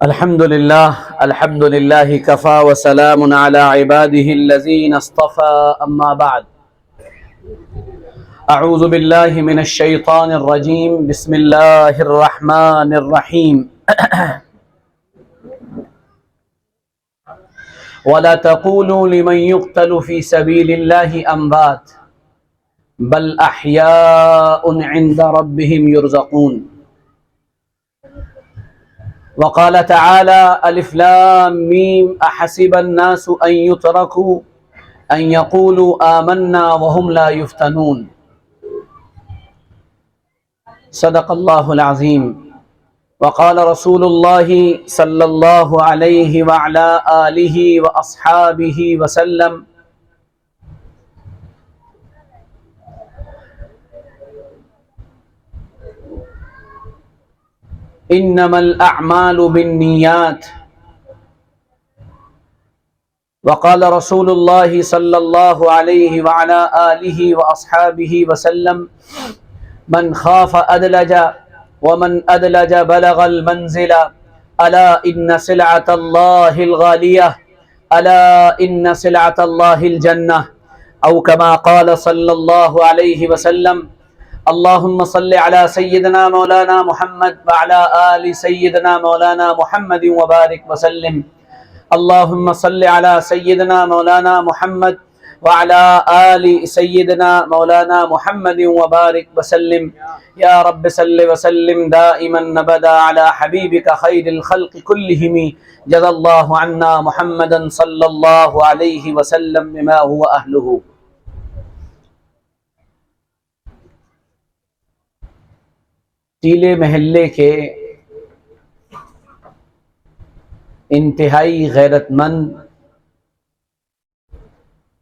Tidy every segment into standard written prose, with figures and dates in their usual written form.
الحمد لله كفى وسلام على عباده الذين اصطفى أما بعد. أعوذ بالله من الشيطان الرجيم. بسم الله الرحمن الرحيم. ولا تقولوا لمن يقتل في سبيل الله أموات بل أحياء عند ربهم يرزقون. وقال تعالى: ألف لام ميم أحسب الناس أن يتركوا أن يقولوا آمنا وهم لا يفتنون. صدق الله العظيم. وقال رسول الله صلى الله عليه وعلى آله وأصحابه وسلم: انما الاعمال بالنیات. وقال رسول الله صلى الله عليه وعلى آله وأصحابه وسلم: من خاف أدلج ومن أدلج بلغ المنزل ألا إن سلعة الله الغالية ألا إن سلعة الله الجنة، أو كما قال صلى الله عليه وسلم: اللهم صل على سيدنا مولانا محمد وعلى آل سيدنا مولانا محمد وبارك وسلم. اللهم صل على سيدنا مولانا محمد وعلى آل سيدنا مولانا محمد وبارك وسلم. يا رب صل وسلم دائما نبدا على حبيبك خير الخلق كلهم. جزا الله عنا محمدا صلى الله عليه وسلم بما هو أهله. ٹیلے محلے کے انتہائی غیرت مند،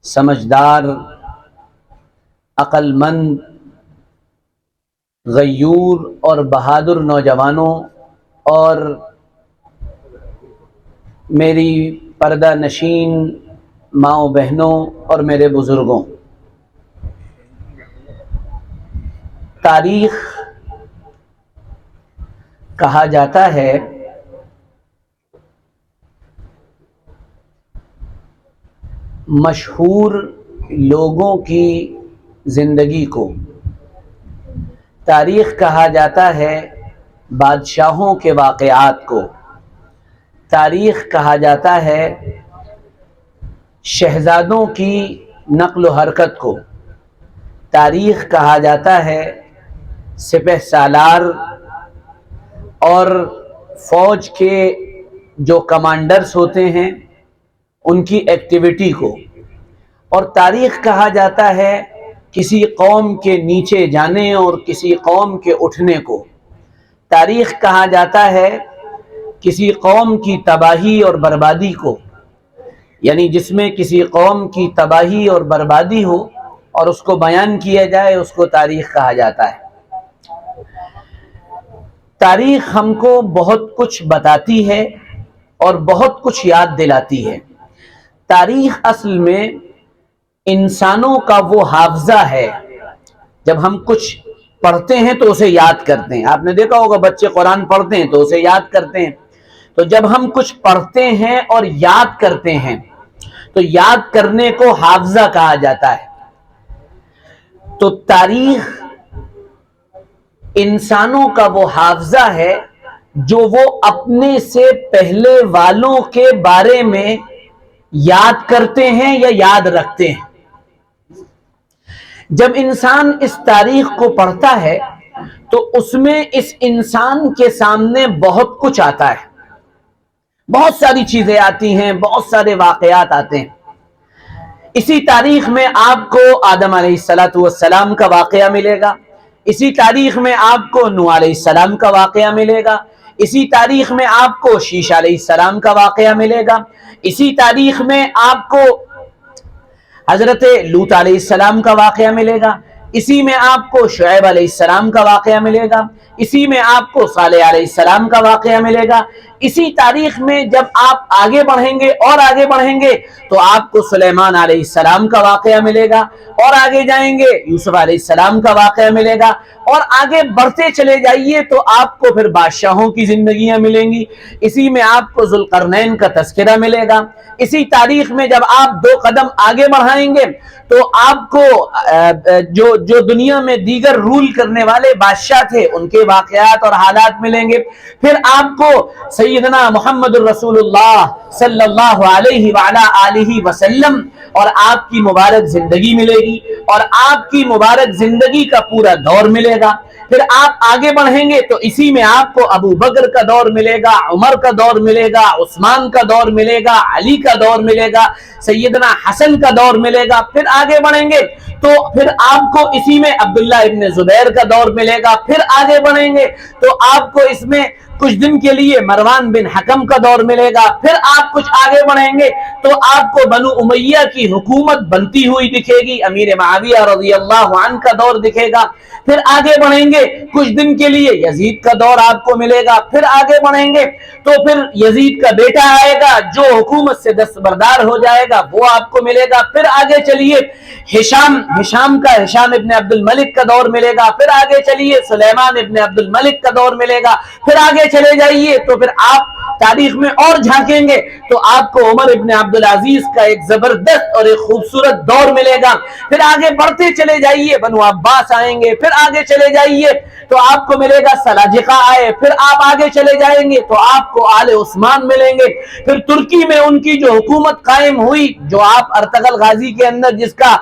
سمجھدار، عقل مند، غیور اور بہادر نوجوانوں اور میری پردہ نشین ماؤں بہنوں اور میرے بزرگوں، تاریخ کہا جاتا ہے مشہور لوگوں کی زندگی کو، تاریخ کہا جاتا ہے بادشاہوں کے واقعات کو، تاریخ کہا جاتا ہے شہزادوں کی نقل و حرکت کو، تاریخ کہا جاتا ہے سپہ سالار اور فوج کے جو کمانڈرز ہوتے ہیں ان کی ایکٹیویٹی کو، اور تاریخ کہا جاتا ہے کسی قوم کے نیچے جانے اور کسی قوم کے اٹھنے کو، تاریخ کہا جاتا ہے کسی قوم کی تباہی اور بربادی کو، یعنی جس میں کسی قوم کی تباہی اور بربادی ہو اور اس کو بیان کیا جائے اس کو تاریخ کہا جاتا ہے۔ تاریخ ہم کو بہت کچھ بتاتی ہے اور بہت کچھ یاد دلاتی ہے۔ تاریخ اصل میں انسانوں کا وہ حافظہ ہے، جب ہم کچھ پڑھتے ہیں تو اسے یاد کرتے ہیں۔ آپ نے دیکھا ہوگا بچے قرآن پڑھتے ہیں تو اسے یاد کرتے ہیں، تو جب ہم کچھ پڑھتے ہیں اور یاد کرتے ہیں تو یاد کرنے کو حافظہ کہا جاتا ہے۔ تو تاریخ انسانوں کا وہ حافظہ ہے جو وہ اپنے سے پہلے والوں کے بارے میں یاد کرتے ہیں یا یاد رکھتے ہیں۔ جب انسان اس تاریخ کو پڑھتا ہے تو اس میں اس انسان کے سامنے بہت کچھ آتا ہے، بہت ساری چیزیں آتی ہیں، بہت سارے واقعات آتے ہیں۔ اسی تاریخ میں آپ کو آدم علیہ السلام کا واقعہ ملے گا، اسی تاریخ میں آپ کو نوح علیہ السلام کا واقعہ ملے گا، اسی تاریخ میں آپ کو شیش علیہ السلام کا واقعہ ملے گا، اسی تاریخ میں آپ کو حضرت لوط علیہ السلام کا واقعہ ملے گا، اسی میں آپ کو شعیب علیہ السلام کا واقعہ ملے گا، اسی میں آپ کو صالح علیہ السلام کا واقعہ ملے گا۔ اسی تاریخ میں جب آپ آگے بڑھیں گے اور آگے بڑھیں گے تو آپ کو سلیمان علیہ السلام کا واقعہ ملے گا، اور آگے جائیں گے یوسف علیہ السلام کا واقعہ ملے گا، اور آگے بڑھتے چلے جائیے تو آپ کو پھر بادشاہوں کی زندگیاں ملیں گی، اسی میں آپ کو ذوالقرنین کا تذکرہ ملے گا، اسی تاریخ میں جب آپ 2 قدم آگے بڑھائیں گے تو آپ کو جو دنیا میں دیگر رول کرنے والے بادشاہ تھے ان کے واقعات اور حالات ملیں گے، پھر آپ کو سیدنا محمد الرسول اللہ صلی اللہ علیہ وعلا آلہ وسلم اور آپ کی مبارک زندگی ملے گی، اور آپ کی مبارک زندگی کا پورا دور ملے گا۔ پھر آپ آگے بڑھیں گے تو اسی میں آپ کو ابو بکر کا دور ملے گا، عمر کا دور ملے گا، عثمان کا دور ملے گا، علی کا دور ملے گا، سیدنا حسن کا دور ملے گا۔ پھر آگے بڑھیں گے تو پھر آپ کو اسی میں عبداللہ ابن زبیر کا دور ملے گا۔ پھر آگے بڑھیں گے تو آپ کو اس میں کچھ دن کے لیے مروان بن حکم کا دور ملے گا۔ پھر آپ کچھ آگے بڑھیں گے تو آپ کو بنو امیہ کی حکومت بنتی ہوئی دکھے گی، امیر معاویہ رضی اللہ عنہ کا دور دکھے گا۔ پھر آگے بڑھیں گے کچھ دن کے لیے یزید کا دور آپ کو ملے گا۔ پھر آگے بڑھیں گے تو پھر یزید کا بیٹا آئے گا جو حکومت سے دستبردار ہو جائے گا، وہ آپ کو ملے گا۔ پھر آگے چلیے ہشام ابن عبد الملک کا دور ملے گا۔ پھر آگے چلیے سلیمان ابن عبد الملک کا دور ملے گا۔ پھر آگے چلے جائیے تو پھر آپ تاریخ میں اور جھانکیں گے تو آپ کو عمر ابن عبدالعزیز کا ایک زبردست اور ایک خوبصورت دور ملے گا۔ پھر آگے بڑھتے چلے جائیے بنو عباس آئیں گے۔ پھر آگے چلے جائیے تو آپ کو ملے گا سلاجقہ آئے۔ پھر آپ آگے چلے جائیں گے تو آپ کو آل عثمان ملیں گے۔ پھر ترکی میں ان کی جو حکومت قائم ہوئی، جو آپ ارطغرل غازی کے اندر جس کا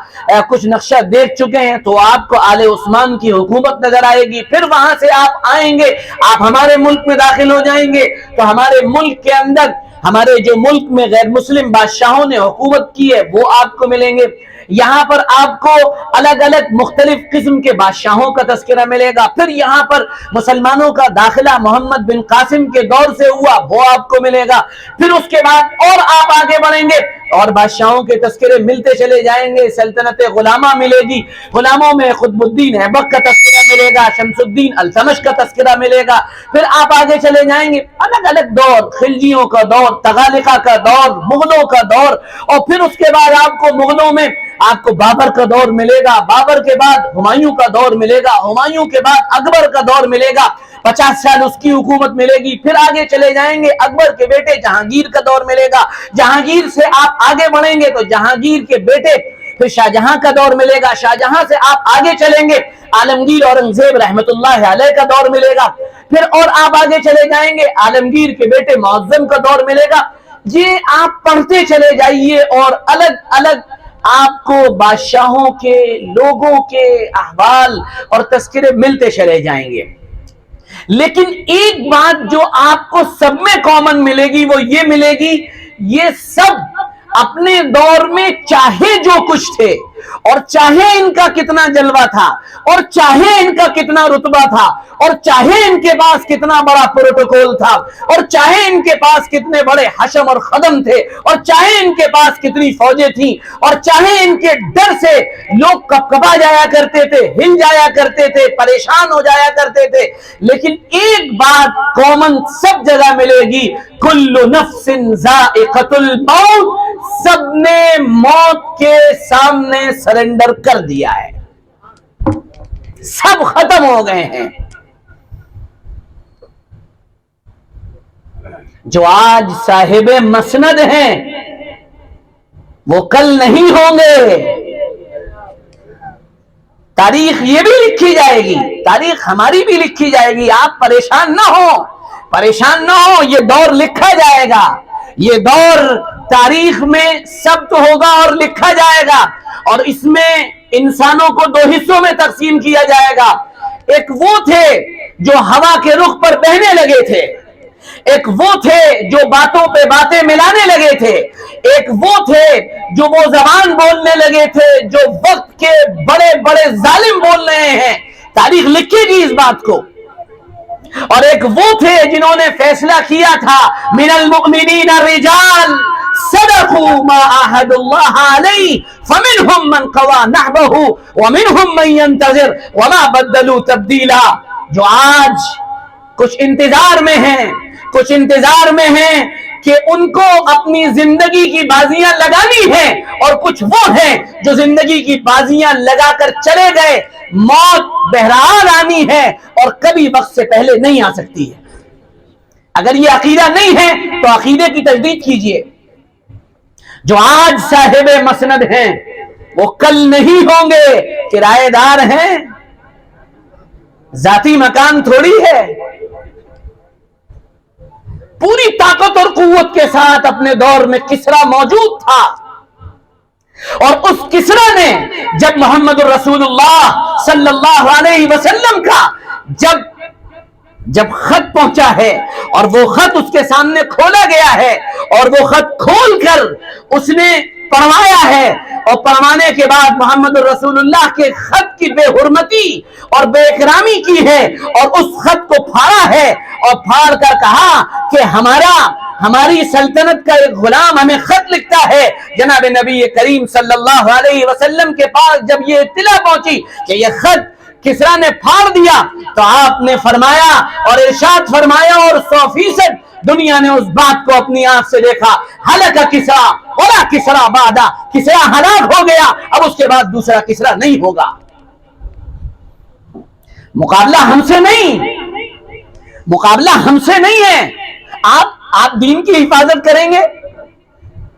کچھ نقشہ دیکھ چکے ہیں، تو آپ کو آل عثمان کی حکومت نظر آئے گی۔ پھر وہاں سے آپ آئیں گے، آپ ہمارے ملک میں داخل ہو جائیں گے تو ہمارے ملک کے اندر ہمارے جو ملک میں غیر مسلم بادشاہوں نے حکومت کی ہے وہ آپ کو ملیں گے۔ یہاں پر آپ کو الگ الگ مختلف قسم کے بادشاہوں کا تذکرہ ملے گا۔ پھر یہاں پر مسلمانوں کا داخلہ محمد بن قاسم کے دور سے ہوا، وہ آپ کو ملے گا۔ پھر اس کے بعد اور آپ آگے بڑھیں گے اور بادشاہوں کے تذکرے ملتے چلے جائیں گے۔ سلطنت غلامہ ملے گی، غلاموں میں قطب الدین ایبک کا تذکرہ ملے گا، شمس الدین التمش کا تذکرہ ملے گا۔ پھر آپ آگے چلے جائیں گے، الگ الگ دور، خلجیوں کا دور، تغالقہ کا دور، مغلوں کا دور، اور پھر اس کے بعد آپ کو مغلوں میں آپ کو بابر کا دور ملے گا، بابر کے بعد ہمایوں کا دور ملے گا، ہمایوں کے بعد اکبر کا دور ملے گا، 50 سال اس کی حکومت ملے گی۔ پھر آگے چلے جائیں گے، اکبر کے بیٹے جہانگیر کا دور ملے گا، جہانگیر سے آپ آگے بڑھیں گے تو جہانگیر کے بیٹے پھر شاہجہاں کا دور ملے گا، شاہجہاں سے آپ آگے چلیں گے عالمگیر اورنگزیب رحمت اللہ علیہ کا دور ملے گا۔ پھر اور آپ آگے چلے جائیں گے، عالمگیر کے بیٹے معظم کا دور ملے گا۔ یہ آپ پڑھتے چلے جائیے اور الگ الگ آپ کو بادشاہوں کے، لوگوں کے احوال اور تذکرے ملتے چلے جائیں گے۔ لیکن ایک بات جو آپ کو سب میں کامن ملے گی وہ یہ ملے گی، یہ سب اپنے دور میں چاہے جو کچھ تھے، اور چاہے ان کا کتنا جلوہ تھا، اور چاہے ان کا کتنا رتبہ تھا، اور چاہے ان کے پاس کتنا بڑا پروٹوکول تھا، اور چاہے ان کے پاس کتنے بڑے حشم اور خدم تھے، اور چاہے ان کے پاس کتنی فوجیں تھیں، اور چاہے ان کے ڈر سے لوگ کپکپا جایا کرتے تھے، ہل جایا کرتے تھے، پریشان ہو جایا کرتے تھے، لیکن ایک بات کامن سب جگہ ملے گی، کل نفس ذائقۃ الموت، سب نے موت کے سامنے سرنڈر کر دیا ہے، سب ختم ہو گئے ہیں۔ جو آج صاحب مسند ہیں وہ کل نہیں ہوں گے۔ تاریخ یہ بھی لکھی جائے گی، تاریخ ہماری بھی لکھی جائے گی، آپ پریشان نہ ہو، پریشان نہ ہو، یہ دور لکھا جائے گا، یہ دور تاریخ میں ثبت ہوگا اور لکھا جائے گا، اور اس میں انسانوں کو 2 حصوں میں تقسیم کیا جائے گا۔ ایک وہ تھے جو ہوا کے رخ پر بہنے لگے تھے، ایک وہ تھے جو باتوں پہ باتیں ملانے لگے تھے، ایک وہ تھے جو وہ زبان بولنے لگے تھے جو وقت کے بڑے بڑے ظالم بول رہے ہیں، تاریخ لکھے گی اس بات کو۔ اور ایک وہ تھے جنہوں نے فیصلہ کیا تھا، من المؤمنین الرجال صدقوا ما عاهدوا الله علیہ فمنهم من قضى نحبه ومنهم من ينتظر وما بدلوا تبدیلا۔ جو آج کچھ انتظار میں ہیں، کچھ انتظار میں ہیں کہ ان کو اپنی زندگی کی بازیاں لگانی ہیں، اور کچھ وہ ہیں جو زندگی کی بازیاں لگا کر چلے گئے، موت بہرحال آنی ہے اور کبھی وقت سے پہلے نہیں آ سکتی ہے۔ اگر یہ عقیدہ نہیں ہے تو عقیدے کی تجدید کیجئے۔ جو آج صاحب مسند ہیں وہ کل نہیں ہوں گے، کرایہ دار ہیں، ذاتی مکان تھوڑی ہے۔ پوری طاقت اور قوت کے ساتھ اپنے دور میں کسریٰ موجود تھا، اور اس کسریٰ نے جب محمد الرسول اللہ صلی اللہ علیہ وسلم کا جب خط پہنچا ہے اور وہ خط اس کے سامنے کھولا گیا ہے، اور وہ خط کھول کر اس نے پڑھوایا ہے، اور پڑھوانے کے بعد محمد الرسول اللہ کے خط کی بے حرمتی اور بے اکرامی کی ہے، اور اس خط کو پھاڑا ہے، اور پھاڑ کر کہا کہ ہماری سلطنت کا ایک غلام ہمیں خط لکھتا ہے۔ جناب نبی کریم صلی اللہ علیہ وسلم کے پاس جب یہ اطلاع پہنچی کہ یہ خط کسریٰ نے پھاڑ دیا، تو آپ نے فرمایا اور ارشاد فرمایا، اور 100% دنیا نے اس بات کو اپنی آنکھ سے دیکھا، ہلک کسریٰ ولا کسریٰ بعدہ، کسریٰ ہلاک ہو گیا، اب اس کے بعد دوسرا کسریٰ نہیں ہوگا۔ مقابلہ ہم سے نہیں ہے۔ آپ دین کی حفاظت کریں گے،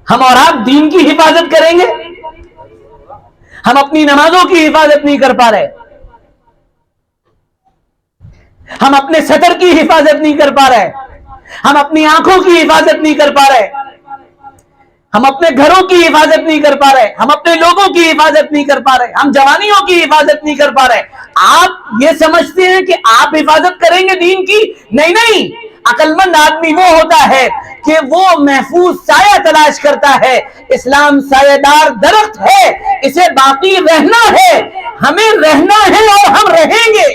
ہم اور آپ دین کی حفاظت کریں گے۔ ہم اپنی نمازوں کی حفاظت نہیں کر پا رہے، ہم اپنے سطر کی حفاظت نہیں کر پا رہے، ہم اپنی آنکھوں کی حفاظت نہیں کر پا رہے، ہم اپنے گھروں کی حفاظت نہیں کر پا رہے، ہم اپنے لوگوں کی حفاظت نہیں کر پا رہے، ہم جوانیوں کی حفاظت نہیں کر پا رہے۔ آپ یہ سمجھتے ہیں کہ آپ حفاظت کریں گے دین کی؟ نہیں، عقل مند آدمی وہ ہوتا ہے کہ وہ محفوظ سایہ تلاش کرتا ہے۔ اسلام سایہ دار درخت ہے، اسے باقی رہنا ہے، ہمیں رہنا ہے اور ہم رہیں گے،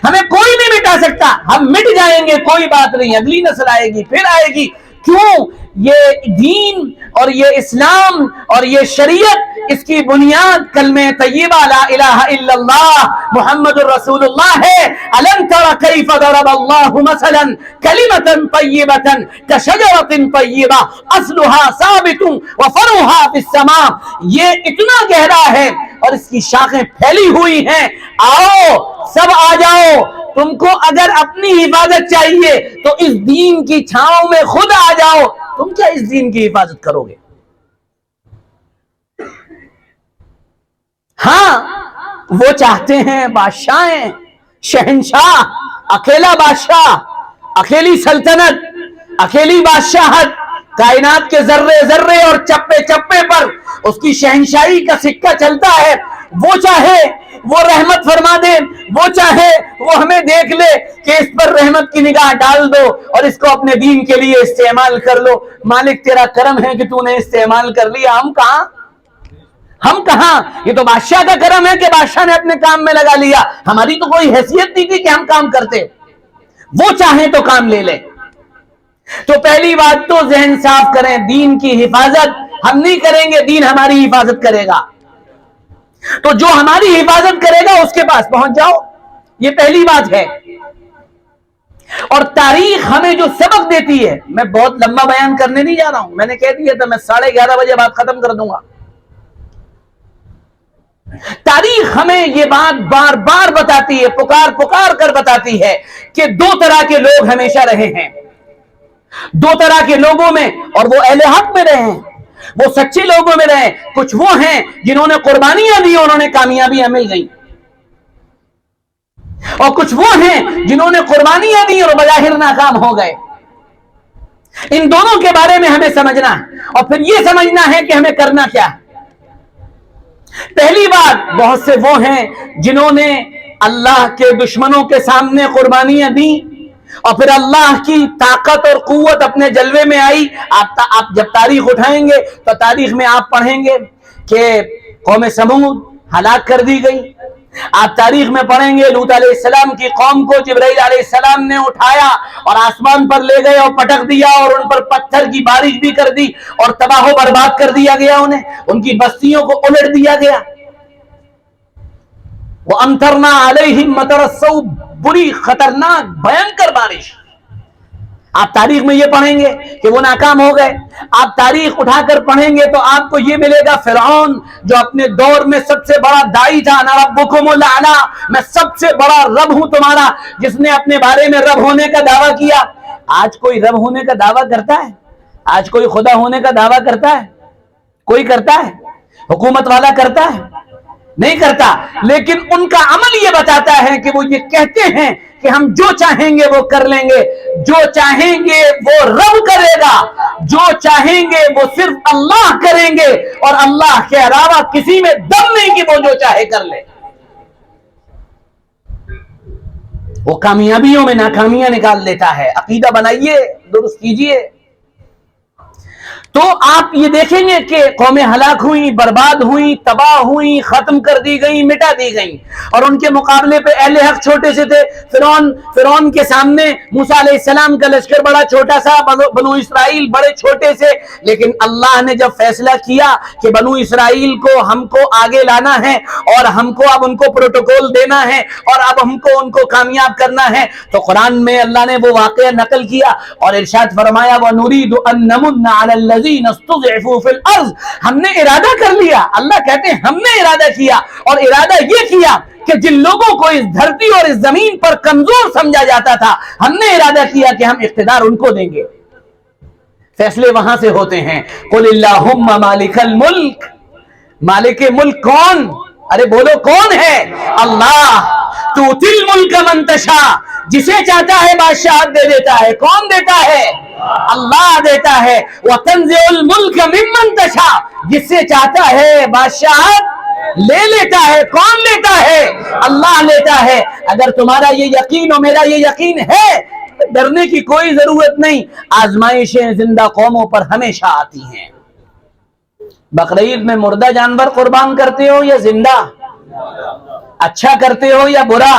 ہمیں کوئی نہیں مٹا سکتا، ہم مٹ جائیں گے کوئی بات نہیں، اگلی نسل آئے گی، پھر آئے گی۔ کیوں؟ یہ دین اور یہ اسلام اور یہ شریعت، اس کی بنیاد کلمہ طیبہ لا الہ الا اللہ محمد الرسول اللہ ہے۔ الم تر کیف ضرب اللہ مثلا کلمۃ طیبۃ کشجرۃ طیبہ اصلها ثابت وفرعها فی السماء۔ یہ اتنا گہرا ہے اور اس کی شاخیں پھیلی ہوئی ہیں۔ آؤ سب آ جاؤ، تم کو اگر اپنی حفاظت چاہیے تو اس دین کی چھاؤں میں خود آ جاؤ۔ تم کیا اس دین کی حفاظت کرو گے؟ ہاں وہ چاہتے ہیں بادشاہیں، شہنشاہ، اکیلا بادشاہ، اکیلی سلطنت، اکیلی بادشاہت، کائنات کے ذرے ذرے اور چپے چپے پر اس کی شہنشاہی کا سکہ چلتا ہے۔ وہ چاہے وہ رحمت فرما دے، وہ چاہے وہ ہمیں دیکھ لے کہ اس پر رحمت کی نگاہ ڈال دو اور اس کو اپنے دین کے لیے استعمال کر لو۔ مالک تیرا کرم ہے کہ تو نے استعمال کر لیا، ہم کہاں؟ یہ تو بادشاہ کا کرم ہے کہ بادشاہ نے اپنے کام میں لگا لیا، ہماری تو کوئی حیثیت نہیں تھی کہ ہم کام کرتے۔ وہ چاہیں تو کام لے لیں۔ تو پہلی بات تو ذہن صاف کریں، دین کی حفاظت ہم نہیں کریں گے، دین ہماری حفاظت کرے گا۔ تو جو ہماری حفاظت کرے گا اس کے پاس پہنچ جاؤ، یہ پہلی بات ہے۔ اور تاریخ ہمیں جو سبق دیتی ہے، میں بہت لمبا بیان کرنے نہیں جا رہا ہوں، میں نے کہہ دیا تھا میں 11:30 بجے بات ختم کر دوں گا۔ تاریخ ہمیں یہ بات بار بار بتاتی ہے، پکار کر بتاتی ہے کہ دو طرح کے لوگ ہمیشہ رہے ہیں، دو طرح کے لوگوں میں، اور وہ اہل حق میں رہے ہیں، وہ سچے لوگوں میں رہے۔ کچھ وہ ہیں جنہوں نے قربانیاں دی، انہوں نے کامیابیاں مل گئیں، اور کچھ وہ ہیں جنہوں نے قربانیاں دی اور بظاہر ناکام ہو گئے۔ ان دونوں کے بارے میں ہمیں سمجھنا ہے، اور پھر یہ سمجھنا ہے کہ ہمیں کرنا کیا ہے۔ پہلی بات، بہت سے وہ ہیں جنہوں نے اللہ کے دشمنوں کے سامنے قربانیاں دی، اور پھر اللہ کی طاقت اور قوت اپنے جلوے میں آئی۔ آپ جب تاریخ اٹھائیں گے تو تاریخ میں آپ پڑھیں گے کہ قوم سمود ہلاک کر دی گئی۔ آپ تاریخ میں پڑھیں گے لوط علیہ السلام کی قوم کو جبرائیل علیہ السلام نے اٹھایا اور آسمان پر لے گئے اور پٹک دیا، اور ان پر پتھر کی بارش بھی کر دی اور تباہ و برباد کر دیا گیا، انہیں ان کی بستیوں کو الٹ دیا گیا۔ وَأَمْطَرْنَا عَلَيْهِمْ مَطَرَ السَّوْءِ، بری خطرناک بھینکر بارش۔ آپ تاریخ میں یہ پڑھیں گے کہ وہ ناکام ہو گئے. آپ تاریخ اٹھا کر پڑھیں گے تو آپ کو یہ ملے گا فرعون جو اپنے دور میں سب سے بڑا داعی تھا، انا ربکم الاعلی، میں سب سے بڑا رب ہوں تمہارا، جس نے اپنے بارے میں رب ہونے کا دعویٰ کیا. آج کوئی رب ہونے کا دعویٰ کرتا ہے؟ آج کوئی خدا ہونے کا دعویٰ کرتا ہے؟ کوئی کرتا ہے؟ حکومت والا کرتا ہے؟ نہیں کرتا. لیکن ان کا عمل یہ بتاتا ہے کہ وہ یہ کہتے ہیں کہ ہم جو چاہیں گے وہ کر لیں گے، جو چاہیں گے وہ رب کرے گا، جو چاہیں گے وہ صرف اللہ کریں گے، اور اللہ کے علاوہ کسی میں دم نہیں کہ وہ جو چاہے کر لے. وہ کامیابیوں میں ناکامیاں نکال لیتا ہے. عقیدہ بنائیے، درست کیجئے. تو آپ یہ دیکھیں گے کہ قومیں ہلاک ہوئیں، برباد ہوئیں، تباہ ہوئیں، ختم کر دی گئیں، مٹا دی گئیں، اور ان کے مقابلے پہ اہل حق چھوٹے سے تھے. فرعون کے سامنے موسیٰ علیہ السلام کا لشکر بڑا چھوٹا سا، بنو اسرائیل بڑے چھوٹے سے. لیکن اللہ نے جب فیصلہ کیا کہ بنو اسرائیل کو ہم کو آگے لانا ہے اور ہم کو اب ان کو پروٹوکول دینا ہے اور اب ہم کو ان کو کامیاب کرنا ہے، تو قرآن میں اللہ نے وہ واقعہ نقل کیا اور ارشاد فرمایا وَنُرِيدُ أَن نَّمُنَّ عَلَى الَّذِينَ اسْتُضْعِفُوا فِي الْأَرْضِ. ہم نے ارادہ کر لیا، اللہ کہتے ہیں ہم نے ارادہ کیا، اور ارادہ یہ کیا کہ جن لوگوں کو اس دھرتی اور اس زمین پر کمزور سمجھا جاتا تھا، ہم نے ارادہ کیا کہ ہم اقتدار ان کو دیں گے. فیصلے وہاں سے ہوتے ہیں. قُلِ اللَّهُمَّ مَالِكَ الْمُلْكِ، مالک ملک کون؟ ارے بولو کون ہے؟ اللہ. تُؤْتِي الْمُلْكَ مَن تَشَاءُ، جسے چاہتا ہے بادشاہت دے دیتا ہے. کون دیتا ہے؟ اللہ دیتا ہے. وَتَنزِعُ الْمُلْكَ مِمَّن تَشَاءُ، جس سے چاہتا ہے بادشاہت لے لیتا ہے. کون لیتا ہے؟ اللہ لیتا ہے. اگر تمہارا یہ یقین اور میرا یہ یقین ہے، ڈرنے کی کوئی ضرورت نہیں. آزمائشیں زندہ قوموں پر ہمیشہ آتی ہیں. بقرعید میں مردہ جانور قربان کرتے ہو یا زندہ؟ اچھا کرتے ہو یا برا؟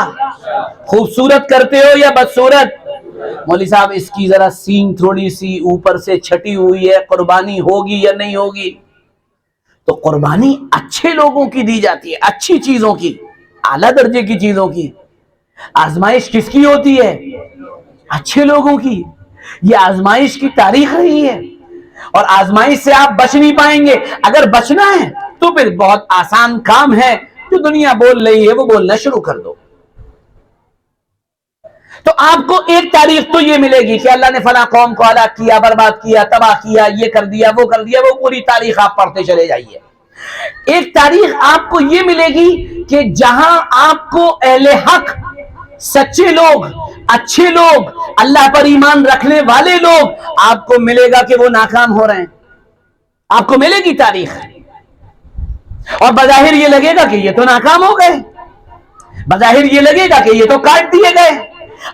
خوبصورت کرتے ہو یا بدصورت؟ مولوی صاحب اس کی ذرا سینگ تھوڑی سی اوپر سے چھٹی ہوئی ہے، قربانی ہوگی یا نہیں ہوگی؟ تو قربانی اچھے لوگوں کی دی جاتی ہے، اچھی چیزوں کی، اعلیٰ درجے کی چیزوں کی. آزمائش کس کی ہوتی ہے؟ اچھے لوگوں کی. یہ آزمائش کی تاریخ رہی ہے، اور آزمائش سے آپ بچ نہیں پائیں گے. اگر بچنا ہے تو پھر بہت آسان کام ہے، جو دنیا بول رہی ہے وہ بولنا شروع کر دو. تو آپ کو ایک تاریخ تو یہ ملے گی کہ اللہ نے فلاں قوم کو ہلاک کیا، برباد کیا، تباہ کیا، یہ کر دیا، وہ کر دیا. وہ پوری تاریخ آپ پڑھتے چلے جائیے. ایک تاریخ آپ کو یہ ملے گی کہ جہاں آپ کو اہل حق، سچے لوگ، اچھے لوگ، اللہ پر ایمان رکھنے والے لوگ، آپ کو ملے گا کہ وہ ناکام ہو رہے ہیں. آپ کو ملے گی تاریخ، اور بظاہر یہ لگے گا کہ یہ تو ناکام ہو گئے، بظاہر یہ لگے گا کہ یہ تو کاٹ دیے گئے.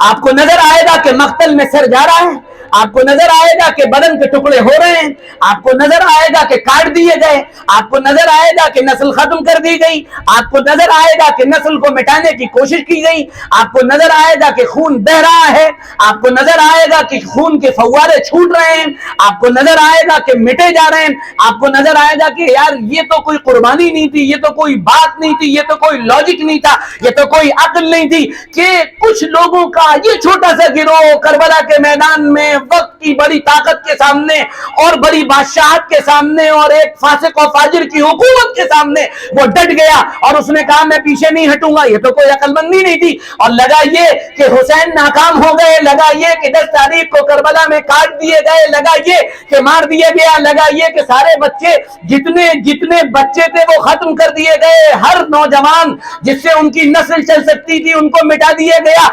آپ کو نظر آئے گا کہ مقتل میں سر جا رہا ہے، آپ کو نظر آئے گا کہ بدن کے ٹکڑے ہو رہے ہیں، آپ کو نظر آئے گا کہ کاٹ دیے گئے، آپ کو نظر آئے گا کہ نسل ختم کر دی گئی، آپ کو نظر آئے گا کہ نسل کو مٹانے کی کوشش کی گئی، آپ کو نظر آئے گا کہ خون بہ رہا ہے، آپ کو نظر آئے گا کہ خون کے فوارے چھوٹ رہے ہیں، آپ کو نظر آئے گا کہ مٹے جا رہے ہیں، آپ کو نظر آئے گا کہ یار یہ تو کوئی قربانی نہیں تھی، یہ تو کوئی بات نہیں تھی، یہ تو کوئی لاجک نہیں تھا، یہ تو کوئی عقل نہیں تھی. کہ کچھ لوگوں کا یہ چھوٹا سا گروہ کربلا کے میدان میں وقت کی بڑی طاقت کے سامنے اور بڑی بادشاہت کے سامنے اور ایک فاسق و فاجر کی حکومت کے سامنے وہ ڈٹ گیا اور اس نے کہا میں پیچھے نہیں ہٹوں گا. یہ تو کوئی عقل مندی نہیں تھی. اور لگا یہ کہ حسین ناکام ہو گئے، لگا یہ کہ 10 تاریخ کو کربلا میں کاٹ دیے گئے، لگا یہ کہ مار دیا گیا، لگا یہ کہ سارے بچے جتنے بچے تھے وہ ختم کر دیے گئے، ہر نوجوان جس سے ان کی نسل چل سکتی تھی ان کو مٹا دیا گیا.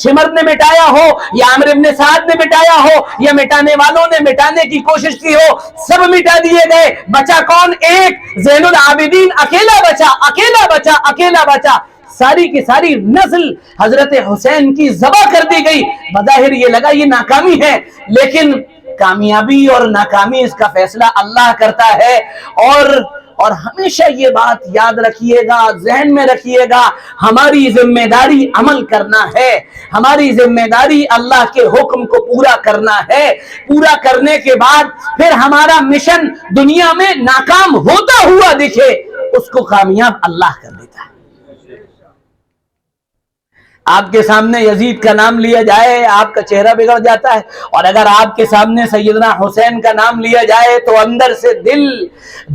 شمر نے مٹایا ہو یا عمرو بن سعد نے مٹایا ہو یا مٹانے والوں نے مٹانے کی کوشش کی ہو، سب مٹا دیے گئے. بچا کون؟ ایک زین العابدین اکیلا بچا، اکیلا بچا، اکیلا بچا. ساری کی ساری نسل حضرت حسین کی ذبح کر دی گئی. بظاہر یہ لگا یہ ناکامی ہے، لیکن کامیابی اور ناکامی اس کا فیصلہ اللہ کرتا ہے. اور ہمیشہ یہ بات یاد رکھیے گا، ذہن میں رکھیے گا، ہماری ذمہ داری عمل کرنا ہے، ہماری ذمہ داری اللہ کے حکم کو پورا کرنا ہے. پورا کرنے کے بعد پھر ہمارا مشن دنیا میں ناکام ہوتا ہوا دکھے، اس کو کامیاب اللہ کر دیتا ہے. آپ کے سامنے یزید کا نام لیا جائے آپ کا چہرہ بگڑ جاتا ہے، اور اگر آپ کے سامنے سیدنا حسین کا نام لیا جائے تو اندر سے دل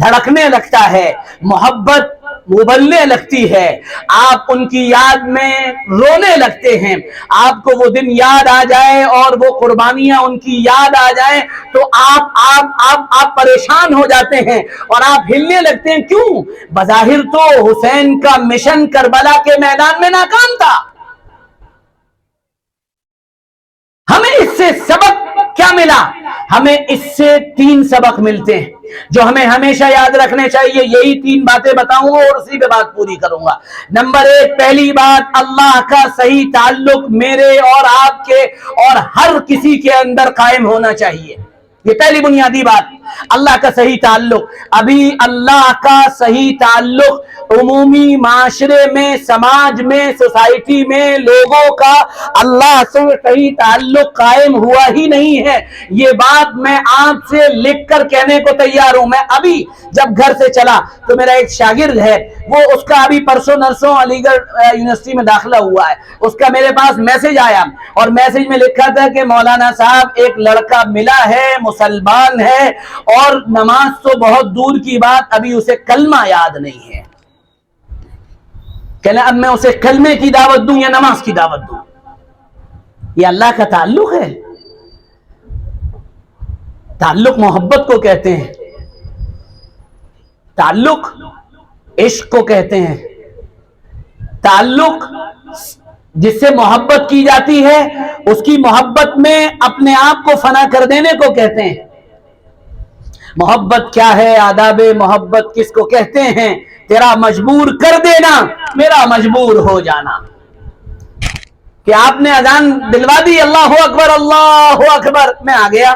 دھڑکنے لگتا ہے، محبت ابلنے لگتی ہے، آپ ان کی یاد میں رونے لگتے ہیں۔ آپ کو وہ دن یاد آ جائے اور وہ قربانیاں ان کی یاد آ جائیں تو آپ پریشان ہو جاتے ہیں اور آپ ہلنے لگتے ہیں۔ کیوں؟ بظاہر تو حسین کا مشن کربلا کے میدان میں ناکام تھا۔ ہمیں اس سے سبق کیا ملا؟ ہمیں اس سے 3 سبق ملتے ہیں جو ہمیں ہمیشہ یاد رکھنے چاہیے۔ یہی 3 باتیں بتاؤں گا اور اسی پہ بات پوری کروں گا۔ نمبر 1، پہلی بات، اللہ کا صحیح تعلق میرے اور آپ کے اور ہر کسی کے اندر قائم ہونا چاہیے۔ یہ پہلی بنیادی بات، اللہ کا صحیح تعلق۔ ابھی اللہ کا صحیح تعلق عمومی معاشرے میں، سماج میں، سوسائٹی میں لوگوں کا اللہ سے صحیح تعلق قائم ہوا ہی نہیں ہے۔ یہ بات میں آپ سے لکھ کر کہنے کو تیار ہوں۔ میں ابھی جب گھر سے چلا تو میرا ایک شاگرد ہے، وہ اس کا ابھی پرسوں نرسوں علی گڑھ یونیورسٹی میں داخلہ ہوا ہے، اس کا میرے پاس میسج آیا اور میسج میں لکھا تھا کہ مولانا صاحب ایک لڑکا ملا ہے، مسلمان ہے، اور نماز تو بہت دور کی بات ابھی اسے کلمہ یاد نہیں ہے۔ کہنا اب میں اسے کلمے کی دعوت دوں یا نماز کی دعوت دوں؟ یہ اللہ کا تعلق ہے؟ تعلق محبت کو کہتے ہیں، تعلق عشق کو کہتے ہیں، تعلق جس سے محبت کی جاتی ہے اس کی محبت میں اپنے آپ کو فنا کر دینے کو کہتے ہیں۔ محبت کیا ہے؟ آداب محبت کس کو کہتے ہیں؟ تیرا مجبور کر دینا، میرا مجبور ہو جانا۔ کہ آپ نے اذان دلوا دی، اللہ اکبر اللہ اکبر، میں آ گیا،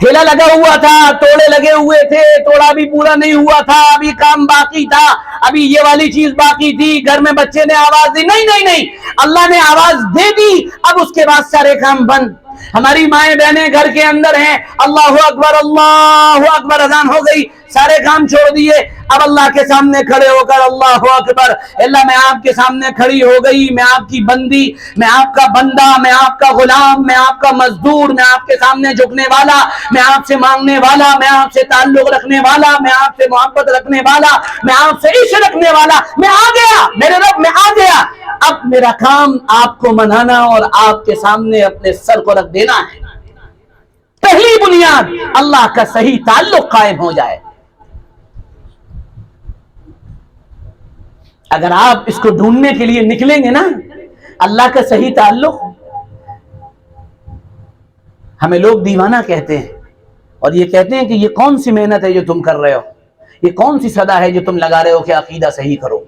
ٹھیلا لگا ہوا تھا، توڑے لگے ہوئے تھے، توڑا بھی پورا نہیں ہوا تھا، ابھی کام باقی تھا، ابھی یہ والی چیز باقی تھی، گھر میں بچے نے آواز دی، نہیں، اللہ نے آواز دے دی، اب اس کے بعد سارے کام بند۔ ہماری مائیں بہنیں گھر کے اندر ہیں، اللہ اکبر اذان ہو گئی، سارے کام چھوڑ دیے، اب اللہ کے سامنے کھڑے ہو کر اللہ اکبر، اللہ میں آپ کے سامنے کھڑی ہو گئی، میں آپ کی بندی، میں آپ کا بندہ، میں آپ کا غلام، میں آپ کا مزدور، میں آپ کے سامنے جھکنے والا، میں آپ سے مانگنے والا، میں آپ سے تعلق رکھنے والا، میں آپ سے محبت رکھنے والا، میں آپ سے عشق رکھنے والا، میں آ گیا، میرے رب میں آ گیا، اب میرا کام آپ کو منانا اور آپ کے سامنے اپنے سر کو رکھ دینا ہے۔ پہلی بنیاد، اللہ کا صحیح تعلق قائم ہو جائے۔ اگر آپ اس کو ڈھونڈنے کے لیے نکلیں گے نا، اللہ کا صحیح تعلق، ہمیں لوگ دیوانہ کہتے ہیں اور یہ کہتے ہیں کہ یہ کون سی محنت ہے جو تم کر رہے ہو، یہ کون سی صدا ہے جو تم لگا رہے ہو کہ عقیدہ صحیح کرو۔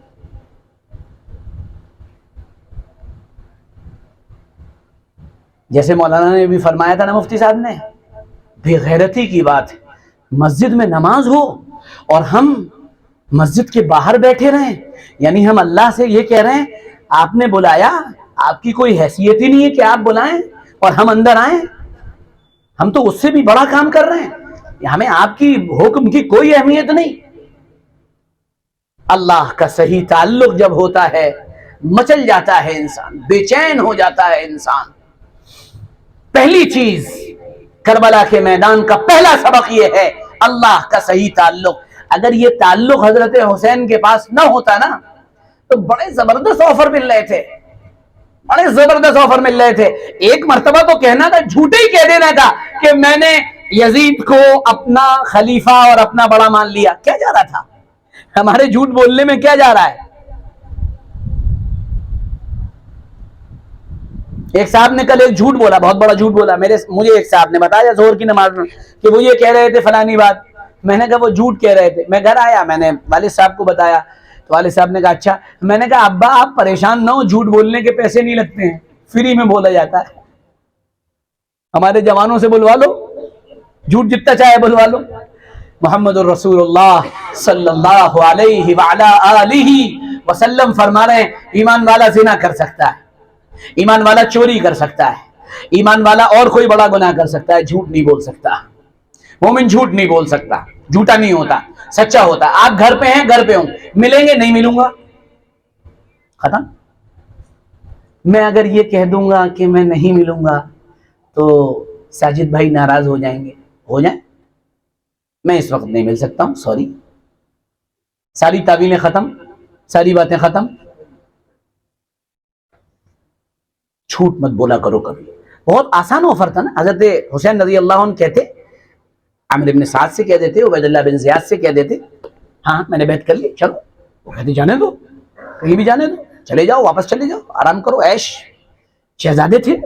جیسے مولانا نے بھی فرمایا تھا نا، مفتی صاحب نے، بے غیرتی کی بات ہے، مسجد میں نماز ہو اور ہم مسجد کے باہر بیٹھے رہیں، یعنی ہم اللہ سے یہ کہہ رہے ہیں آپ نے بلایا، آپ کی کوئی حیثیت ہی نہیں ہے کہ آپ بلائیں اور ہم اندر آئیں، ہم تو اس سے بھی بڑا کام کر رہے ہیں، ہمیں آپ کی حکم کی کوئی اہمیت نہیں۔ اللہ کا صحیح تعلق جب ہوتا ہے مچل جاتا ہے انسان، بے چین ہو جاتا ہے انسان۔ پہلی چیز، کربلا کے میدان کا پہلا سبق یہ ہے، اللہ کا صحیح تعلق۔ اگر یہ تعلق حضرت حسین کے پاس نہ ہوتا نا تو بڑے زبردست آفر مل رہے تھے، بڑے زبردست آفر مل رہے تھے۔ ایک مرتبہ تو کہنا تھا، جھوٹے ہی کہہ دینا تھا کہ میں نے یزید کو اپنا خلیفہ اور اپنا بڑا مان لیا۔ کیا جا رہا تھا؟ ہمارے جھوٹ بولنے میں کیا جا رہا ہے؟ ایک صاحب نے کل ایک جھوٹ بولا، بہت بڑا جھوٹ بولا، مجھے ایک صاحب نے بتایا ظہر کی نماز میں کہ وہ یہ کہہ رہے تھے فلانی بات، میں نے کہا وہ جھوٹ کہہ رہے تھے۔ میں گھر آیا، میں نے والد صاحب کو بتایا تو والد صاحب نے کہا اچھا۔ میں نے کہا ابا آپ پریشان نہ ہو، جھوٹ بولنے کے پیسے نہیں لگتے ہیں، فری میں بولا جاتا ہے، ہمارے جوانوں سے بلوا لو، جھوٹ جتنا چاہے بلوا لو۔ محمد الرسول اللہ صلی اللہ علیہ وعلا آلہ وسلم فرما رہے ہیں، ایمان والا زنا کر سکتا ہے، ایمان والا چوری کر سکتا ہے، ایمان والا اور کوئی بڑا گناہ کر سکتا ہے، جھوٹ نہیں بول سکتا۔ مومن جھوٹ نہیں بول سکتا، جھوٹا نہیں ہوتا، سچا ہوتا۔ آپ گھر پہ ہیں، گھر پہ ہوں، ملیں گے نہیں ملوں گا، ختم۔ میں اگر یہ کہہ دوں گا کہ میں نہیں ملوں گا تو ساجد بھائی ناراض ہو جائیں گے، ہو جائیں، میں اس وقت نہیں مل سکتا ہوں، سوری، ساری تعویلیں ختم، ساری باتیں ختم، جھوٹ مت بولا کرو کبھی۔ بہت آسان آفر تھا نا، حضرت حسین رضی اللہ عنہ کہتے، عامر بن سعد سے کہہ دیتے، عبید اللہ بن زیاد سے کہہ دیتے، ہاں میں نے بیعت کر لی، چلو، وہ کہتے جانے دو، کہیں بھی جانے دو، چلے جاؤ، واپس چلے جاؤ، آرام کرو، عیش۔ شہزادے تھے،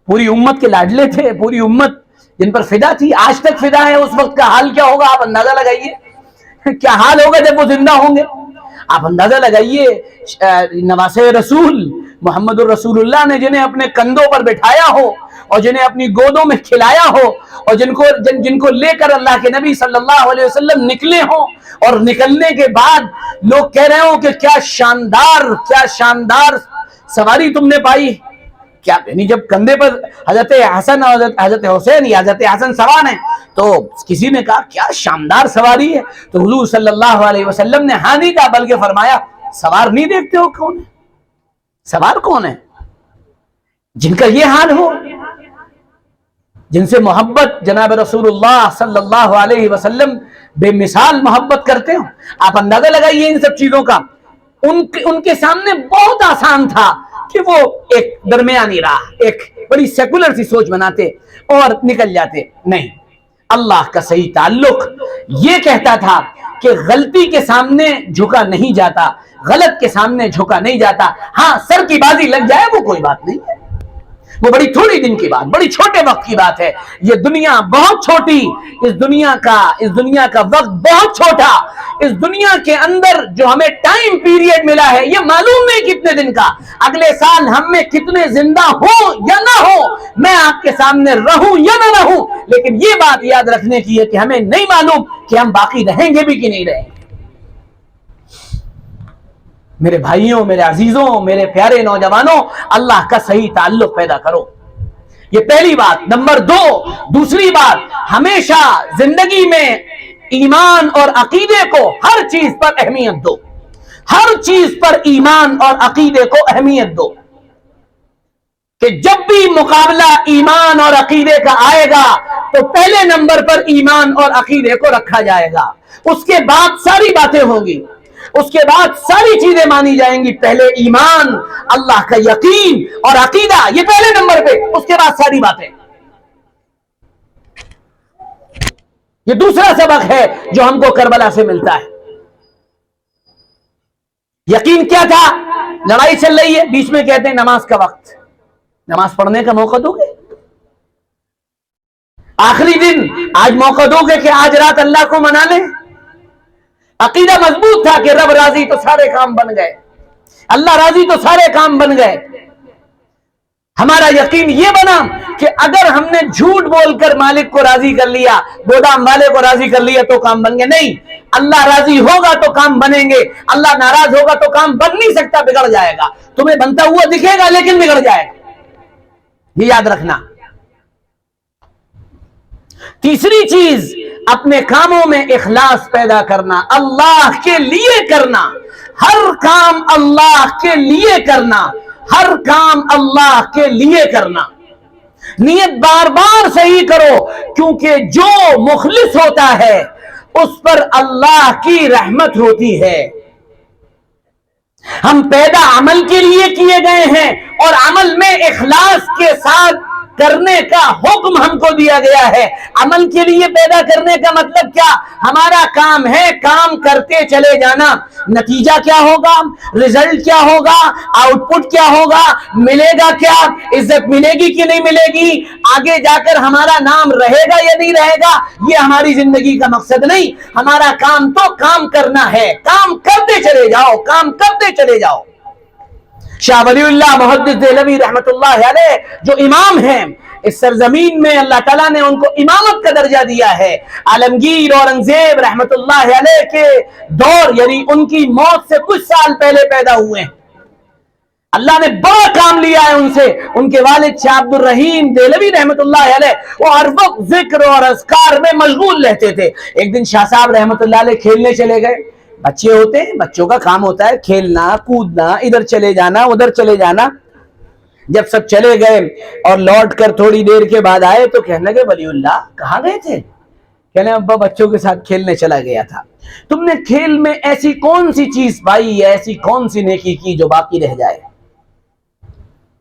پوری امت کے لاڈلے تھے، پوری امت جن پر فدا تھی، آج تک فدا ہے، اس وقت کا حال کیا ہوگا آپ اندازہ لگائیے، کیا حال ہوگا جب وہ زندہ ہوں گے، آپ اندازہ لگائیے۔ نواسے رسول محمد الرسول اللہ نے جنہیں اپنے کندھوں پر بٹھایا ہو اور جنہیں اپنی گودوں میں کھلایا ہو اور جن کو لے کر اللہ کے نبی صلی اللہ علیہ وسلم نکلے ہوں، اور نکلنے کے بعد لوگ کہہ رہے ہوں کہ کیا شاندار سواری تم نے پائی، کیا یعنی جب کندھے پر حضرت حسن اور حضرت حسین یا حضرت حسن سوار ہیں تو کسی نے کہا کیا شاندار سواری ہے، تو حضور صلی اللہ علیہ وسلم نے ہاں نہیں کہا بلکہ فرمایا سوار نہیں دیکھتے ہو کون ہے، سوار کون ہے؟ جن کا یہ حال ہو، جن سے محبت جناب رسول اللہ صلی اللہ علیہ وسلم بے مثال محبت کرتے ہو، آپ اندازہ لگائیے ان سب چیزوں کا۔ ان کے سامنے بہت آسان تھا کہ وہ ایک درمیانی راہ، ایک بڑی سیکولر سی سوچ بناتے اور نکل جاتے، نہیں، اللہ کا صحیح تعلق یہ کہتا تھا کہ غلطی کے سامنے جھکا نہیں جاتا، غلط کے سامنے جھکا نہیں جاتا، ہاں سر کی بازی لگ جائے وہ کوئی بات نہیں ہے، وہ بڑی تھوڑی دن کی بات، بڑی چھوٹے وقت کی بات ہے، یہ دنیا بہت چھوٹی، اس دنیا کا وقت بہت چھوٹا، اس دنیا کے اندر جو ہمیں ٹائم پیریڈ ملا ہے یہ معلوم نہیں کتنے دن کا، اگلے سال ہم میں کتنے زندہ ہوں یا نہ ہوں، میں آپ کے سامنے رہوں یا نہ رہوں، لیکن یہ بات یاد رکھنے کی ہے کہ ہمیں نہیں معلوم کہ ہم باقی رہیں گے بھی کہ نہیں رہیں گے۔ میرے بھائیوں، میرے عزیزوں، میرے پیارے نوجوانوں، اللہ کا صحیح تعلق پیدا کرو، یہ پہلی بات۔ نمبر دو، دوسری بات، ہمیشہ زندگی میں ایمان اور عقیدے کو ہر چیز پر اہمیت دو، ہر چیز پر ایمان اور عقیدے کو اہمیت دو، کہ جب بھی مقابلہ ایمان اور عقیدے کا آئے گا تو پہلے نمبر پر ایمان اور عقیدے کو رکھا جائے گا، اس کے بعد ساری باتیں ہوں گی، اس کے بعد ساری چیزیں مانی جائیں گی، پہلے ایمان، اللہ کا یقین اور عقیدہ یہ پہلے نمبر پہ، اس کے بعد ساری باتیں۔ یہ دوسرا سبق ہے جو ہم کو کربلا سے ملتا ہے۔ یقین کیا تھا؟ لڑائی چل رہی ہے، بیچ میں کہتے ہیں نماز کا وقت، نماز پڑھنے کا موقع دو گے؟ آخری دن آج موقع دو گے کہ آج رات اللہ کو منا لیں؟ عقیدہ مضبوط تھا کہ رب راضی تو سارے کام بن گئے، اللہ راضی تو سارے کام بن گئے۔ ہمارا یقین یہ بنا کہ اگر ہم نے جھوٹ بول کر مالک کو راضی کر لیا، گودام والے کو راضی کر لیا تو کام بن گئے، نہیں، اللہ راضی ہوگا تو کام بنیں گے، اللہ ناراض ہوگا تو کام بن نہیں سکتا، بگڑ جائے گا، تمہیں بنتا ہوا دکھے گا لیکن بگڑ جائے گا، یہ یاد رکھنا۔ تیسری چیز، اپنے کاموں میں اخلاص پیدا کرنا، اللہ کے لیے کرنا، ہر کام اللہ کے لیے کرنا، ہر کام اللہ کے لیے کرنا، نیت بار بار صحیح کرو، کیونکہ جو مخلص ہوتا ہے اس پر اللہ کی رحمت ہوتی ہے۔ ہم پیدا عمل کے لیے کیے گئے ہیں اور عمل میں اخلاص کے ساتھ کرنے کا حکم ہم کو دیا گیا ہے۔ عمل کے لیے پیدا کرنے کا مطلب کیا؟ ہمارا کام ہے کام کرتے چلے جانا، نتیجہ کیا ہوگا، رزلٹ کیا ہوگا، آؤٹ پٹ کیا ہوگا، ملے گا کیا، عزت ملے گی کہ نہیں ملے گی، آگے جا کر ہمارا نام رہے گا یا نہیں رہے گا، یہ ہماری زندگی کا مقصد نہیں۔ ہمارا کام تو کام کرنا ہے، کام کرتے چلے جاؤ، کام کرتے چلے جاؤ۔ شاہ ولی اللہ محدث دہلوی رحمت اللہ علیہ جو امام ہیں اس سرزمین میں، اللہ تعالیٰ نے ان کو امامت کا درجہ دیا ہے۔ عالمگیر اورنگزیب رحمت اللہ علیہ کے دور، یعنی ان کی موت سے کچھ سال پہلے پیدا ہوئے ہیں، اللہ نے بڑا کام لیا ہے ان سے۔ ان کے والد شاہ عبد الرحیم دہلوی رحمت اللہ علیہ وہ ہر وقت ذکر اور اذکار میں مشغول رہتے تھے۔ ایک دن شاہ صاحب رحمت اللہ علیہ کھیلنے چلے گئے، بچے ہوتے ہیں، بچوں کا کام ہوتا ہے کھیلنا کودنا، ادھر چلے جانا ادھر چلے جانا۔ جب سب چلے گئے اور لوٹ کر تھوڑی دیر کے بعد آئے تو کہنے لگے ولی اللہ کہاں گئے تھے؟ کہنے ابا بچوں کے ساتھ کھیلنے چلا گیا تھا۔ تم نے کھیل میں ایسی کون سی چیز پائی یا ایسی کون سی نیکی کی جو باقی رہ جائے؟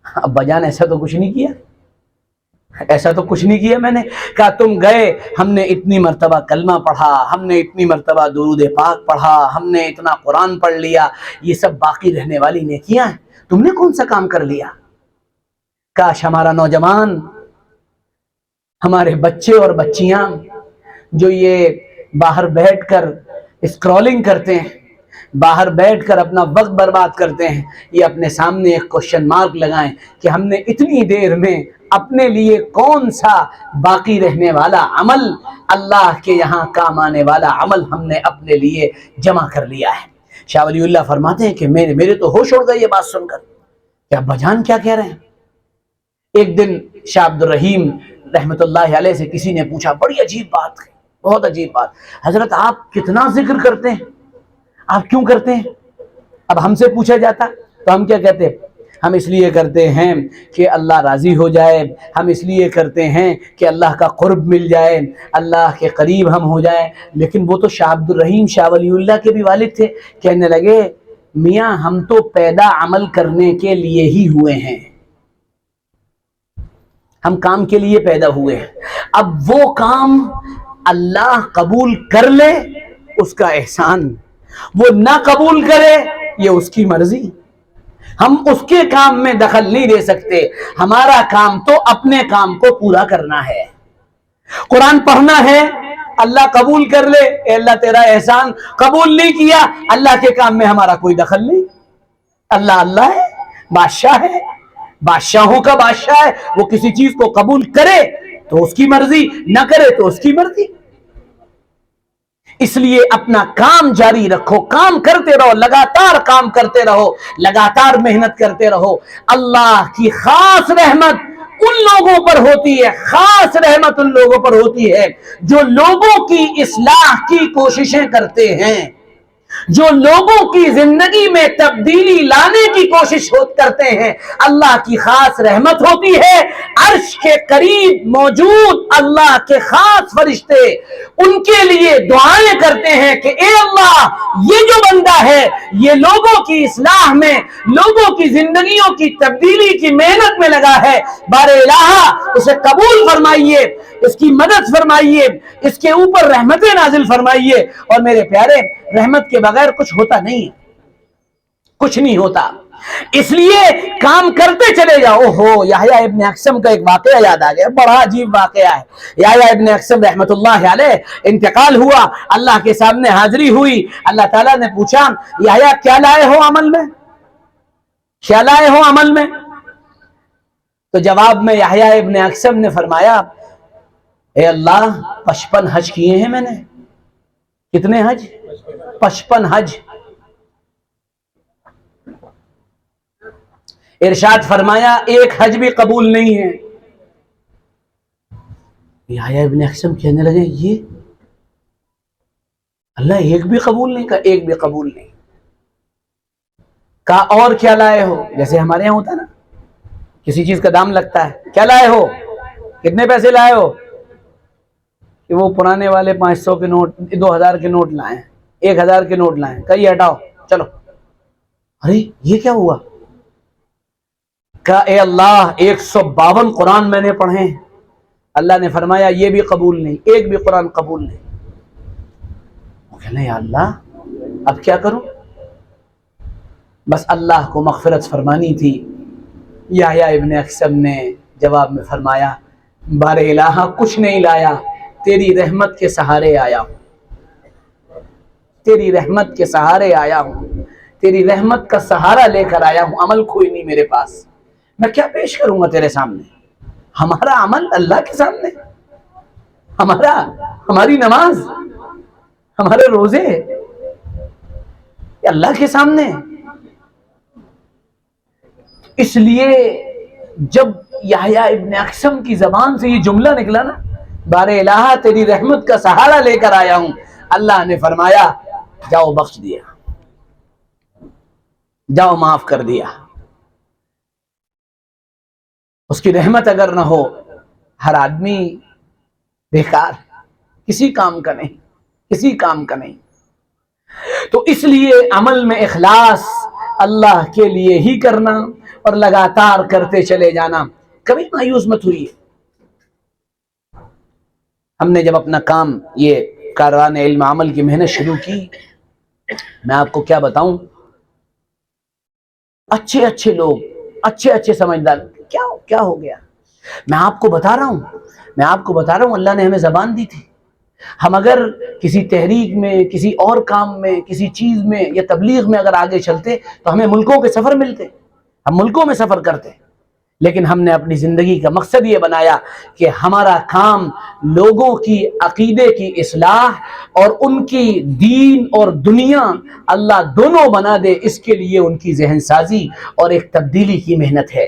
ابا جان ایسا تو کچھ نہیں کیا، ایسا تو کچھ نہیں کیا میں نے۔ کہا تم گئے، ہم نے اتنی مرتبہ کلمہ پڑھا، ہم نے اتنی مرتبہ درود پاک پڑھا، ہم نے اتنا قرآن پڑھ لیا، یہ سب باقی رہنے والی نیکیاں ہیں، تم نے کون سا کام کر لیا؟ کاش ہمارا نوجوان، ہمارے بچے اور بچیاں جو یہ باہر بیٹھ کر اسکرولنگ کرتے ہیں، باہر بیٹھ کر اپنا وقت برباد کرتے ہیں، یہ اپنے سامنے ایک کوشچن مارک لگائیں کہ ہم نے اتنی دیر میں اپنے لیے کون سا باقی رہنے والا عمل، اللہ کے یہاں کام آنے والا عمل ہم نے اپنے لیے جمع کر لیا ہے۔ شاہ ولی اللہ فرماتے ہیں کہ میرے تو ہوش اڑ گئی یہ بات سن کر کہ ابا جان کیا کہہ رہے ہیں۔ ایک دن شاہ عبد الرحیم رحمت اللہ علیہ سے کسی نے پوچھا، بڑی عجیب بات ہے، بہت عجیب بات، حضرت آپ کتنا ذکر کرتے ہیں، آپ کیوں کرتے ہیں؟ اب ہم سے پوچھا جاتا تو ہم کیا کہتے؟ ہم اس لیے کرتے ہیں کہ اللہ راضی ہو جائے، ہم اس لیے کرتے ہیں کہ اللہ کا قرب مل جائے، اللہ کے قریب ہم ہو جائیں۔ لیکن وہ تو شاہ عبد الرحیم شاہ ولی اللہ کے بھی والد تھے، کہنے لگے میاں ہم تو پیدا عمل کرنے کے لیے ہی ہوئے ہیں، ہم کام کے لیے پیدا ہوئے ہیں، اب وہ کام اللہ قبول کر لے اس کا احسان، وہ نہ قبول کرے یہ اس کی مرضی، ہم اس کے کام میں دخل نہیں دے سکتے، ہمارا کام تو اپنے کام کو پورا کرنا ہے۔ قرآن پڑھنا ہے، اللہ قبول کر لے، اے اللہ تیرا احسان، قبول نہیں کیا اللہ کے کام میں ہمارا کوئی دخل نہیں۔ اللہ ہے، بادشاہ ہے، بادشاہوں کا بادشاہ ہے، وہ کسی چیز کو قبول کرے تو اس کی مرضی، نہ کرے تو اس کی مرضی۔ اس لیے اپنا کام جاری رکھو، کام کرتے رہو، لگاتار کام کرتے رہو، لگاتار محنت کرتے رہو۔ اللہ کی خاص رحمت ان لوگوں پر ہوتی ہے، خاص رحمت ان لوگوں پر ہوتی ہے جو لوگوں کی اصلاح کی کوششیں کرتے ہیں، جو لوگوں کی زندگی میں تبدیلی لانے کی کوشش کرتے ہیں۔ اللہ کی خاص رحمت ہوتی ہے، عرش کے قریب موجود اللہ کے خاص فرشتے ان کے لیے دعائیں کرتے ہیں کہ اے اللہ یہ جو بندہ ہے یہ لوگوں کی اصلاح میں، لوگوں کی زندگیوں کی تبدیلی کی محنت میں لگا ہے، بار الہ اسے قبول فرمائیے، اس کی مدد فرمائیے، اس کے اوپر رحمتیں نازل فرمائیے۔ اور میرے پیارے، رحمت کے بغیر کچھ ہوتا نہیں ہے، کچھ نہیں ہوتا، اس لیے کام کرتے چلے جاؤ۔ یحییٰ ابن اقسم کا ایک واقعہ یاد آ گیا، بڑا عجیب واقعہ ہے۔ یحییٰ ابن اقسم رحمت اللہ علیہ انتقال ہوا، اللہ کے سامنے حاضری ہوئی، اللہ تعالیٰ نے پوچھا یحییٰ کیا لائے ہو عمل میں، کیا لائے ہو عمل میں؟ تو جواب میں یحییٰ ابن اقسم نے فرمایا اے اللہ 55 حج کیے ہیں میں نے۔ کتنے حج؟ 55 حج۔ ارشاد فرمایا ایک حج بھی قبول نہیں ہے۔ یحییٰ ابن اقسم کہنے لگے یہ اللہ ایک بھی قبول نہیں؟ کہا ایک بھی قبول نہیں۔ کہا اور کیا لائے ہو؟ جیسے ہمارے یہاں ہوتا ہے نا، کسی چیز کا دام لگتا ہے، کیا لائے ہو، کتنے پیسے لائے ہو؟ کہ وہ پرانے والے 500 کے نوٹ، 2000 کے نوٹ لائے ہیں، 1000 کے نوٹ لائے ہیں، کہیے ہٹاؤ چلو۔ ارے یہ کیا ہوا؟ کہا اے اللہ 152 قرآن میں نے پڑھے ہیں۔ اللہ نے فرمایا یہ بھی قبول نہیں، ایک بھی قرآن قبول نہیں۔ وہ کہنے یا اللہ اب کیا کروں؟ بس اللہ کو مغفرت فرمانی تھی۔ یحییٰ ابن اقسم نے جواب میں فرمایا بار الہ کچھ نہیں لایا، تیری رحمت کے سہارے آیا ہوں، تیری رحمت کے سہارے آیا ہوں، تیری رحمت کا سہارا لے کر آیا ہوں، عمل کوئی نہیں میرے پاس، میں کیا پیش کروں گا تیرے سامنے؟ ہمارا عمل اللہ کے سامنے، ہماری نماز، ہمارے روزے اللہ کے سامنے۔ اس لیے جب یحییٰ ابن اقسم کی زبان سے یہ جملہ نکلا نا، بار الہ تیری رحمت کا سہارا لے کر آیا ہوں، اللہ نے فرمایا جاؤ بخش دیا، جاؤ معاف کر دیا۔ اس کی رحمت اگر نہ ہو ہر آدمی بیکار، کسی کام کا نہیں، کسی کام کا نہیں۔ تو اس لیے عمل میں اخلاص اللہ کے لیے ہی کرنا اور لگاتار کرتے چلے جانا، کبھی مایوس مت ہوئیے۔ ہم نے جب اپنا کام یہ کاروان علم عمل کی محنت شروع کی، میں آپ کو کیا بتاؤں، اچھے اچھے لوگ، اچھے اچھے سمجھدار، کیا ہو گیا، میں آپ کو بتا رہا ہوں اللہ نے ہمیں زبان دی تھی۔ ہم اگر کسی تحریک میں، کسی اور کام میں، کسی چیز میں یا تبلیغ میں اگر آگے چلتے تو ہمیں ملکوں کے سفر ملتے، ہم ملکوں میں سفر کرتے، لیکن ہم نے اپنی زندگی کا مقصد یہ بنایا کہ ہمارا کام لوگوں کی عقیدے کی اصلاح اور ان کی دین اور دنیا اللہ دونوں بنا دے، اس کے لیے ان کی ذہن سازی اور ایک تبدیلی کی محنت ہے۔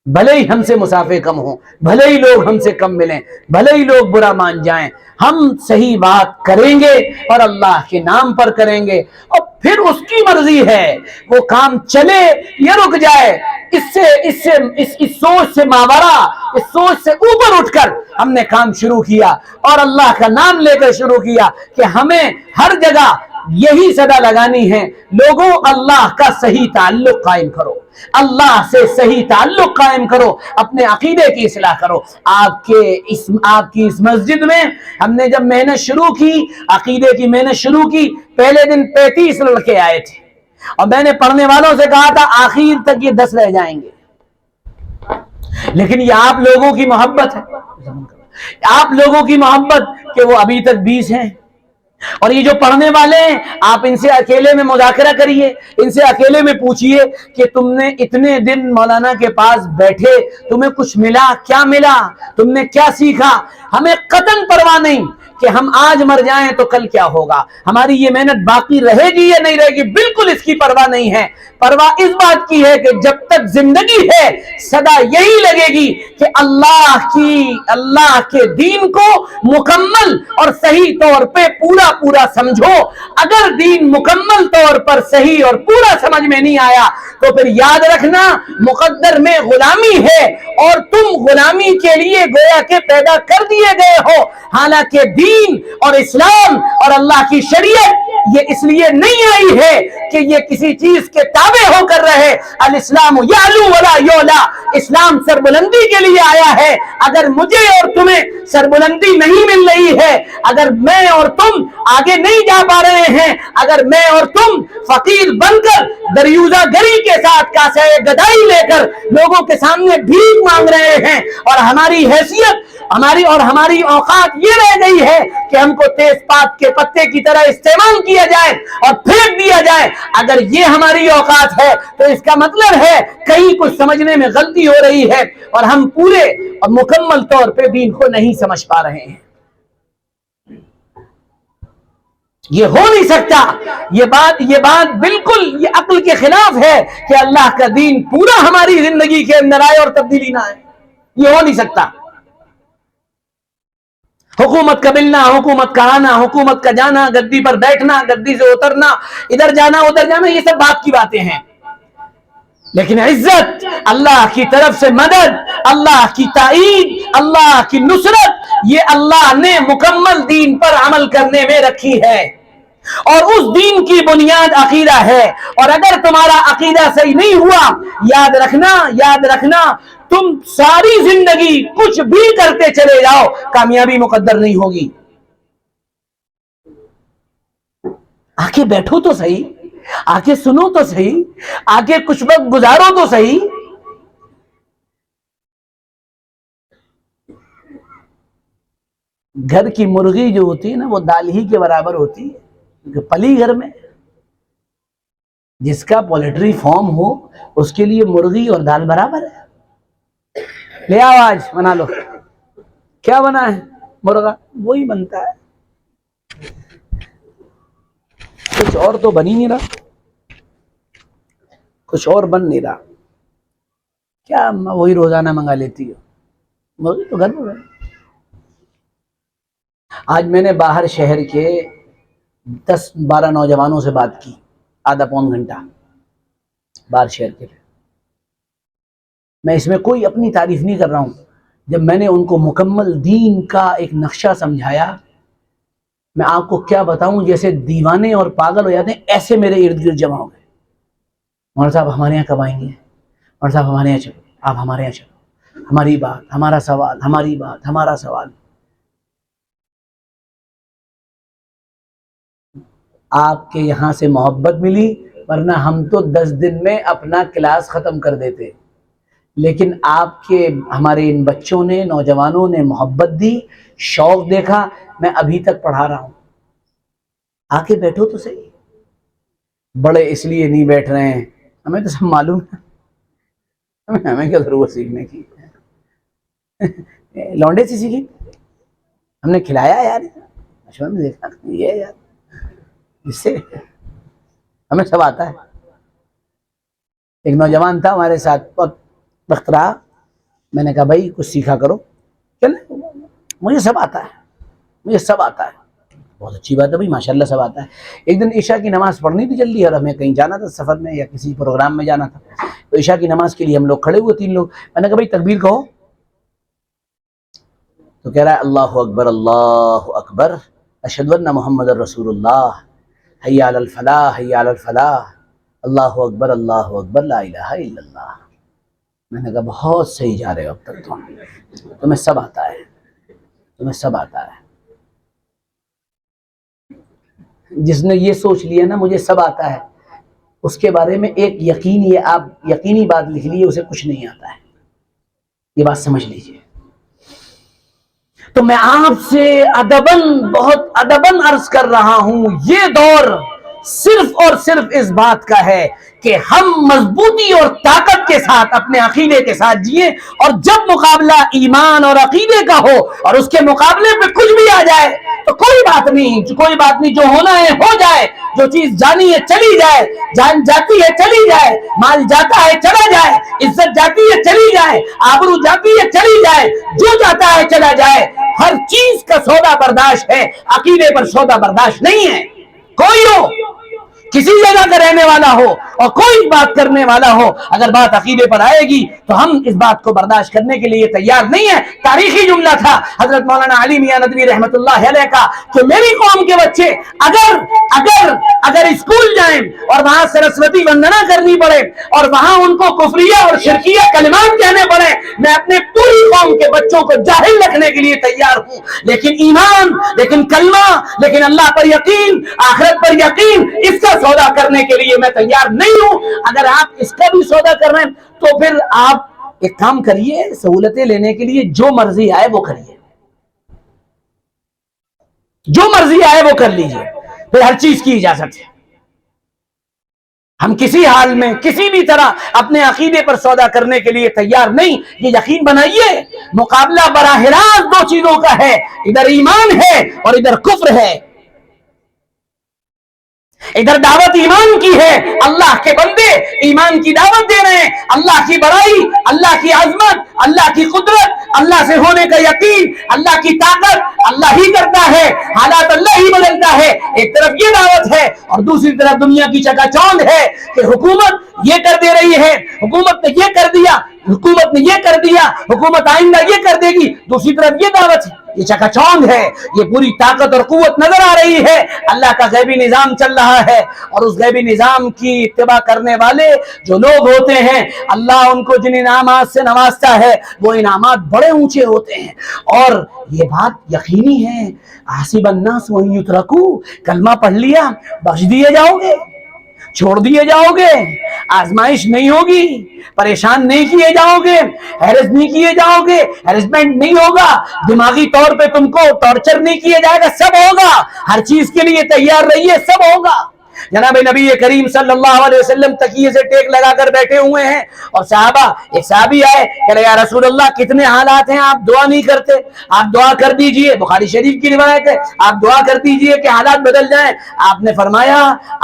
بھلے ہی ہم سے مسافے کم ہوں، بھلے ہی لوگ ہم سے کم ملیں، بھلے ہی لوگ برا مان جائیں، ہم صحیح بات کریں گے اور اللہ کے نام پر کریں گے، اور پھر اس کی مرضی ہے وہ کام چلے یا رک جائے۔ اس سوچ سے ماورا، اس سوچ سے اوپر اٹھ کر ہم نے کام شروع کیا اور اللہ کا نام لے کر شروع کیا کہ ہمیں ہر جگہ یہی صدا لگانی ہے، لوگوں اللہ کا صحیح تعلق قائم کرو، اللہ سے صحیح تعلق قائم کرو، اپنے عقیدے کی اصلاح کرو۔ آپ کی اس مسجد میں ہم نے جب محنت شروع کی، عقیدے کی محنت شروع کی، پہلے دن 35 لڑکے آئے تھے، اور میں نے پڑھنے والوں سے کہا تھا آخر تک یہ 10 رہ جائیں گے، لیکن یہ آپ لوگوں کی محبت ہے، آپ لوگوں کی محبت کہ وہ ابھی تک 20 ہیں۔ اور یہ جو پڑھنے والے ہیں، آپ ان سے اکیلے میں مذاکرہ کریے، ان سے اکیلے میں پوچھئے کہ تم نے اتنے دن مولانا کے پاس بیٹھے، تمہیں کچھ ملا؟ کیا ملا؟ تم نے کیا سیکھا؟ ہمیں قطعاً پرواہ نہیں کہ ہم آج مر جائیں تو کل کیا ہوگا، ہماری یہ محنت باقی رہے گی یا نہیں رہے گی، بالکل اس کی پرواہ نہیں ہے۔ پرواہ اس بات کی ہے کہ جب تک زندگی ہے صدا یہی لگے گی کہ اللہ کے دین کو مکمل اور صحیح طور پہ پورا سمجھو۔ اگر دین مکمل طور پر صحیح اور پورا سمجھ میں نہیں آیا تو پھر یاد رکھنا مقدر میں غلامی ہے، اور تم غلامی کے لیے گویا کہ پیدا کر دیے گئے ہو، حالانکہ دین اور اسلام اور اللہ کی شریعت یہ اس لیے نہیں آئی ہے کہ یہ کسی چیز کے تابع ہو کر رہے۔ الاسلام یعلو ولا یعلا، اسلام سربلندی کے لیے آیا ہے۔ اگر مجھے اور تمہیں سربلندی نہیں مل رہی ہے، اگر میں اور تم آگے نہیں جا پا رہے ہیں، اگر میں اور تم فقیر بن کر دریوزہ گری کے ساتھ کاسہ گدائی لے کر لوگوں کے سامنے بھیک مانگ رہے ہیں، اور ہماری حیثیت ہماری اوقات یہ رہ گئی ہے کہ ہم کو تیز پات کے پتے کی طرح استعمال کیا جائے اور پھینک دیا جائے، اگر یہ ہماری اوقات ہے تو اس کا مطلب ہے کہیں کچھ سمجھنے میں غلطی ہو رہی ہے، اور ہم پورے اور مکمل طور پہ دین کو نہیں سمجھ پا رہے ہیں۔ یہ ہو نہیں سکتا، یہ بات بالکل یہ عقل کے خلاف ہے کہ اللہ کا دین پورا ہماری زندگی کے اندر آئے اور تبدیلی نہ آئے، یہ ہو نہیں سکتا۔ حکومت کا ملنا، حکومت کا آنا، حکومت کا جانا، گدی پر بیٹھنا، گدی سے اترنا، ادھر جانا ادھر جانا، یہ سب بات کی باتیں ہیں، لیکن عزت، اللہ کی طرف سے مدد، اللہ کی تائید، اللہ کی نصرت، یہ اللہ نے مکمل دین پر عمل کرنے میں رکھی ہے، اور اس دین کی بنیاد عقیدہ ہے۔ اور اگر تمہارا عقیدہ صحیح نہیں ہوا، یاد رکھنا تم ساری زندگی کچھ بھی کرتے چلے جاؤ، کامیابی مقدر نہیں ہوگی۔ آکے بیٹھو تو صحیح، آکے سنو تو صحیح، آکے کچھ وقت گزارو تو صحیح۔ گھر کی مرغی جو ہوتی ہے نا، وہ دال ہی کے برابر ہوتی ہے، پلی گھر میں جس کا پولیٹری فارم ہو اس کے لیے مرغی اور دال برابر ہے۔ لے آؤ آج بنا لو، کیا بنا ہے؟ مرغا، وہی بنتا ہے، کچھ اور تو بن ہی نہیں رہا، کچھ اور بن نہیں رہا، کیا وہی روزانہ منگا لیتی ہو، مرغی تو گھر میں۔ آج میں نے باہر شہر کے 10-12 نوجوانوں سے بات کی، آدھا پون گھنٹہ باہر شہر کے، میں اس میں کوئی اپنی تعریف نہیں کر رہا ہوں. جب میں نے ان کو مکمل دین کا ایک نقشہ سمجھایا، میں آپ کو کیا بتاؤں، جیسے دیوانے اور پاگل ہو جاتے ہیں ایسے میرے ارد گرد جمع ہو گئے. مولانا صاحب ہمارے یہاں کب آئیں گے؟ مولانا صاحب ہمارے یہاں چلو، آپ ہمارے یہاں چلو، ہماری بات ہمارا سوال، ہماری بات ہمارا سوال. آپ کے یہاں سے محبت ملی، ورنہ ہم تو 10 دن میں اپنا کلاس ختم کر دیتے. لیکن آپ کے ہمارے ان بچوں نے، نوجوانوں نے محبت دی، شوق دیکھا. میں ابھی تک پڑھا رہا ہوں. آ کے بیٹھو تو صحیح. بڑے اس لیے نہیں بیٹھ رہے ہیں، ہمیں تو سب معلوم ہے، ہمیں کیا ضرورت سیکھنے کی. لونڈے سے سیکھی، ہم نے کھلایا یار، مشورہ میں دیکھا یہ یار، اس سے ہمیں سب آتا ہے. ایک نوجوان تھا ہمارے ساتھ، بہت وقت رہا. میں نے کہا بھائی کچھ سیکھا کرو. چل مجھے سب آتا ہے، مجھے سب آتا ہے. بہت اچھی بات ہے بھائی، ماشاءاللہ سب آتا ہے. ایک دن عشاء کی نماز پڑھنی تھی جلدی، اور ہمیں کہیں جانا تھا سفر میں یا کسی پروگرام میں جانا تھا. تو عشاء کی نماز کے لیے ہم لوگ کھڑے ہوئے 3 لوگ. میں نے کہا بھائی تکبیر کہو. تو کہہ رہا ہے اللہ اکبر اللہ اکبر اشہد ان محمد رسول اللہ، حی علی الفلاح حی علی الفلاح، اللہ اکبر لا الہ الا اللہ. میں نے کہا بہت صحیح جا رہے ہو اب تک، تمہیں سب آتا ہے، تمہیں سب آتا ہے. جس نے یہ سوچ لیا نا مجھے سب آتا ہے، اس کے بارے میں ایک یقینی، آپ یقینی بات لکھ لیے، اسے کچھ نہیں آتا ہے. یہ بات سمجھ لیجئے. تو میں آپ سے ادباً، بہت ادباً عرض کر رہا ہوں، یہ دور صرف اور صرف اس بات کا ہے کہ ہم مضبوطی اور طاقت کے ساتھ اپنے عقیدے کے ساتھ جئیں، اور جب مقابلہ ایمان اور عقیدے کا ہو اور اس کے مقابلے پہ کچھ بھی آ جائے تو کوئی بات نہیں، کوئی بات نہیں، جو ہونا ہے ہو جائے. جو چیز جانی ہے چلی جائے، جان جاتی ہے چلی جائے، مال جاتا ہے چلا جائے، عزت جاتی ہے چلی جائے، آبرو جاتی ہے چلی جائے، جو جاتا ہے چلا جائے. ہر چیز کا سودا برداشت ہے، عقیدے پر سودا برداشت نہیں ہے. کوئی ہو، کسی جگہ کا رہنے والا ہو اور کوئی بات کرنے والا ہو، اگر بات عقیدے پر آئے گی تو ہم اس بات کو برداشت کرنے کے لیے تیار نہیں ہیں. تاریخی جملہ تھا حضرت مولانا علی میاں ندوی رحمت اللہ علیہ کا کہ میری قوم کے بچے اگر اگر اگر اسکول جائیں اور وہاں سرسوتی وندنا کرنی پڑے اور وہاں ان کو کفریہ اور شرکیہ کلمات کہنے پڑے، میں اپنے پوری قوم کے بچوں کو جاہل رکھنے کے لیے تیار ہوں. لیکن ایمان، لیکن کلمہ، لیکن اللہ پر یقین، آخرت پر یقین، اس کا سودا کرنے کے لیے میں تیار نہیں ہوں. اگر آپ اس کا بھی سودا کر رہے ہیں تو پھر آپ ایک کام کریے، سہولتیں لینے کے لیے جو مرضی آئے وہ کریے، جو مرضی آئے وہ کر لیجئے، پھر ہر چیز کی اجازت ہے. ہم کسی حال میں کسی بھی طرح اپنے عقیدے پر سودا کرنے کے لیے تیار نہیں. یہ یقین بنائیے، مقابلہ براہ راست 2 چیزوں کا ہے، ادھر ایمان ہے اور ادھر کفر ہے. ادھر دعوت ایمان کی ہے، اللہ کے بندے ایمان کی دعوت دے رہے ہیں، اللہ کی بڑائی، اللہ کی عظمت، اللہ کی قدرت، اللہ سے ہونے کا یقین، اللہ کی طاقت، اللہ ہی کرتا ہے، حالات اللہ ہی بدلتا ہے. ایک طرف یہ دعوت ہے اور دوسری طرف دنیا کی چکا چوند ہے کہ حکومت یہ کر دے رہی ہے، حکومت نے یہ کر دیا، حکومت نے یہ کر دیا، حکومت آئندہ یہ کر دے گی. دوسری طرف یہ دعوت ہے، یہ چکا چوند ہے، یہ پوری طاقت اور قوت نظر آ رہی ہے. اللہ کا غیبی نظام چل رہا ہے، اور اس غیبی نظام کی اتباع کرنے والے جو لوگ ہوتے ہیں، اللہ ان کو جن انعامات سے نوازتا ہے وہ انعامات بڑے اونچے ہوتے ہیں. اور یہ بات یقینی ہے، حسب الناس ان یترکوا، کلمہ پڑھ لیا بخش دیے جاؤ گے، چھوڑ دیے جاؤ گے، آزمائش نہیں ہوگی، پریشان نہیں کیے جاؤ گے، ہیرس نہیں کیے جاؤ گے، ہیرسمنٹ نہیں ہوگا، دماغی طور پہ تم کو ٹارچر نہیں کیے جائے گا، سب ہوگا. ہر چیز کے لیے تیار رہیے، سب ہوگا. جناب نبی کریم صلی اللہ علیہ وسلم تکیے سے ٹیک لگا کر بیٹھے ہوئے ہیں، اور صحابہ، ایک صحابی آئے کہ یا رسول اللہ کتنے حالات ہیں، آپ دعا نہیں کرتے، آپ دعا کر دیجئے. بخاری شریف کی روایت ہے، آپ دعا کر دیجئے کہ حالات بدل جائیں. آپ نے فرمایا،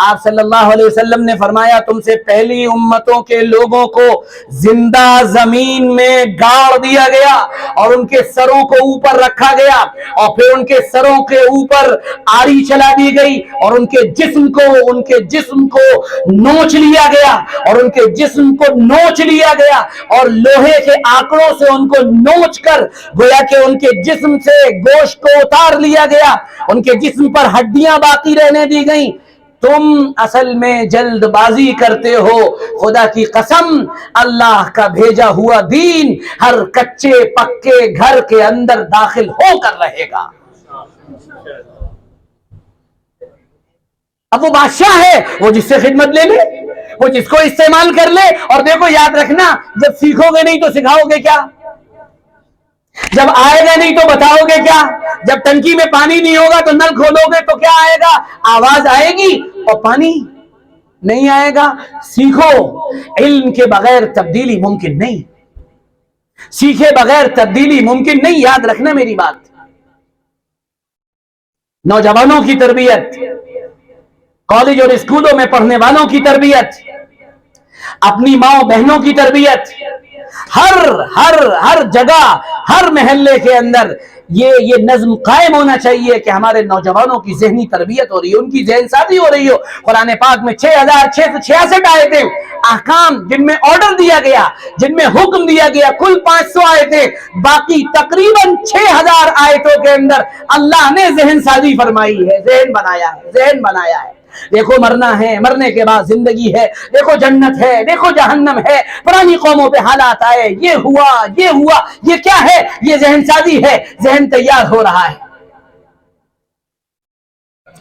آپ صلی اللہ علیہ وسلم نے فرمایا تم سے پہلی امتوں کے لوگوں کو زندہ زمین میں گاڑ دیا گیا اور ان کے سروں کو اوپر رکھا گیا، اور پھر ان کے سروں کے اوپر آری چلا دی گئی اور ان کے جسم کو ان کے جسم کو نوچ لیا گیا اور ان کے جسم کو نوچ لیا گیا اور لوہے کے آکڑوں سے ان کو نوچ کر گویا کہ ان کے جسم سے گوشت کو اتار لیا گیا، ان کے جسم پر ہڈیاں باقی رہنے دی گئیں۔ تم اصل میں جلد بازی کرتے ہو، خدا کی قسم اللہ کا بھیجا ہوا دین ہر کچے پکے گھر کے اندر داخل ہو کر رہے گا۔ اب وہ بادشاہ ہے، وہ جس سے خدمت لے لے، وہ جس کو استعمال کر لے۔ اور دیکھو یاد رکھنا، جب سیکھو گے نہیں تو سکھاؤ گے کیا؟ جب آئے گا نہیں تو بتاؤ گے کیا؟ جب ٹنکی میں پانی نہیں ہوگا تو نل کھولو گے تو کیا آئے گا؟ آواز آئے گی اور پانی نہیں آئے گا۔ سیکھو، علم کے بغیر تبدیلی ممکن نہیں، سیکھے بغیر تبدیلی ممکن نہیں۔ یاد رکھنا میری بات۔ نوجوانوں کی تربیت، کالج اور اسکولوں میں پڑھنے والوں کی تربیت، اپنی ماں بہنوں کی تربیت، ہر جگہ، ہر محلے کے اندر یہ نظم قائم ہونا چاہیے کہ ہمارے نوجوانوں کی ذہنی تربیت ہو رہی ہے، ان کی ذہن سازی ہو رہی ہو۔ قرآن پاک میں 6666 آیتیں احکام جن میں آرڈر دیا گیا، جن میں حکم دیا گیا، کل 500 آیتیں، باقی تقریباً 6000 آیتوں کے اندر اللہ نے ذہن سازی فرمائی ہے، ذہن بنایا ہے، ذہن بنایا ہے۔ دیکھو مرنا ہے، مرنے کے بعد زندگی ہے، دیکھو جنت ہے، دیکھو جہنم ہے، پرانی قوموں پہ حالات آئے، یہ ہوا، یہ کیا ہے؟ یہ ذہن سازی ہے، ذہن تیار ہو رہا ہے۔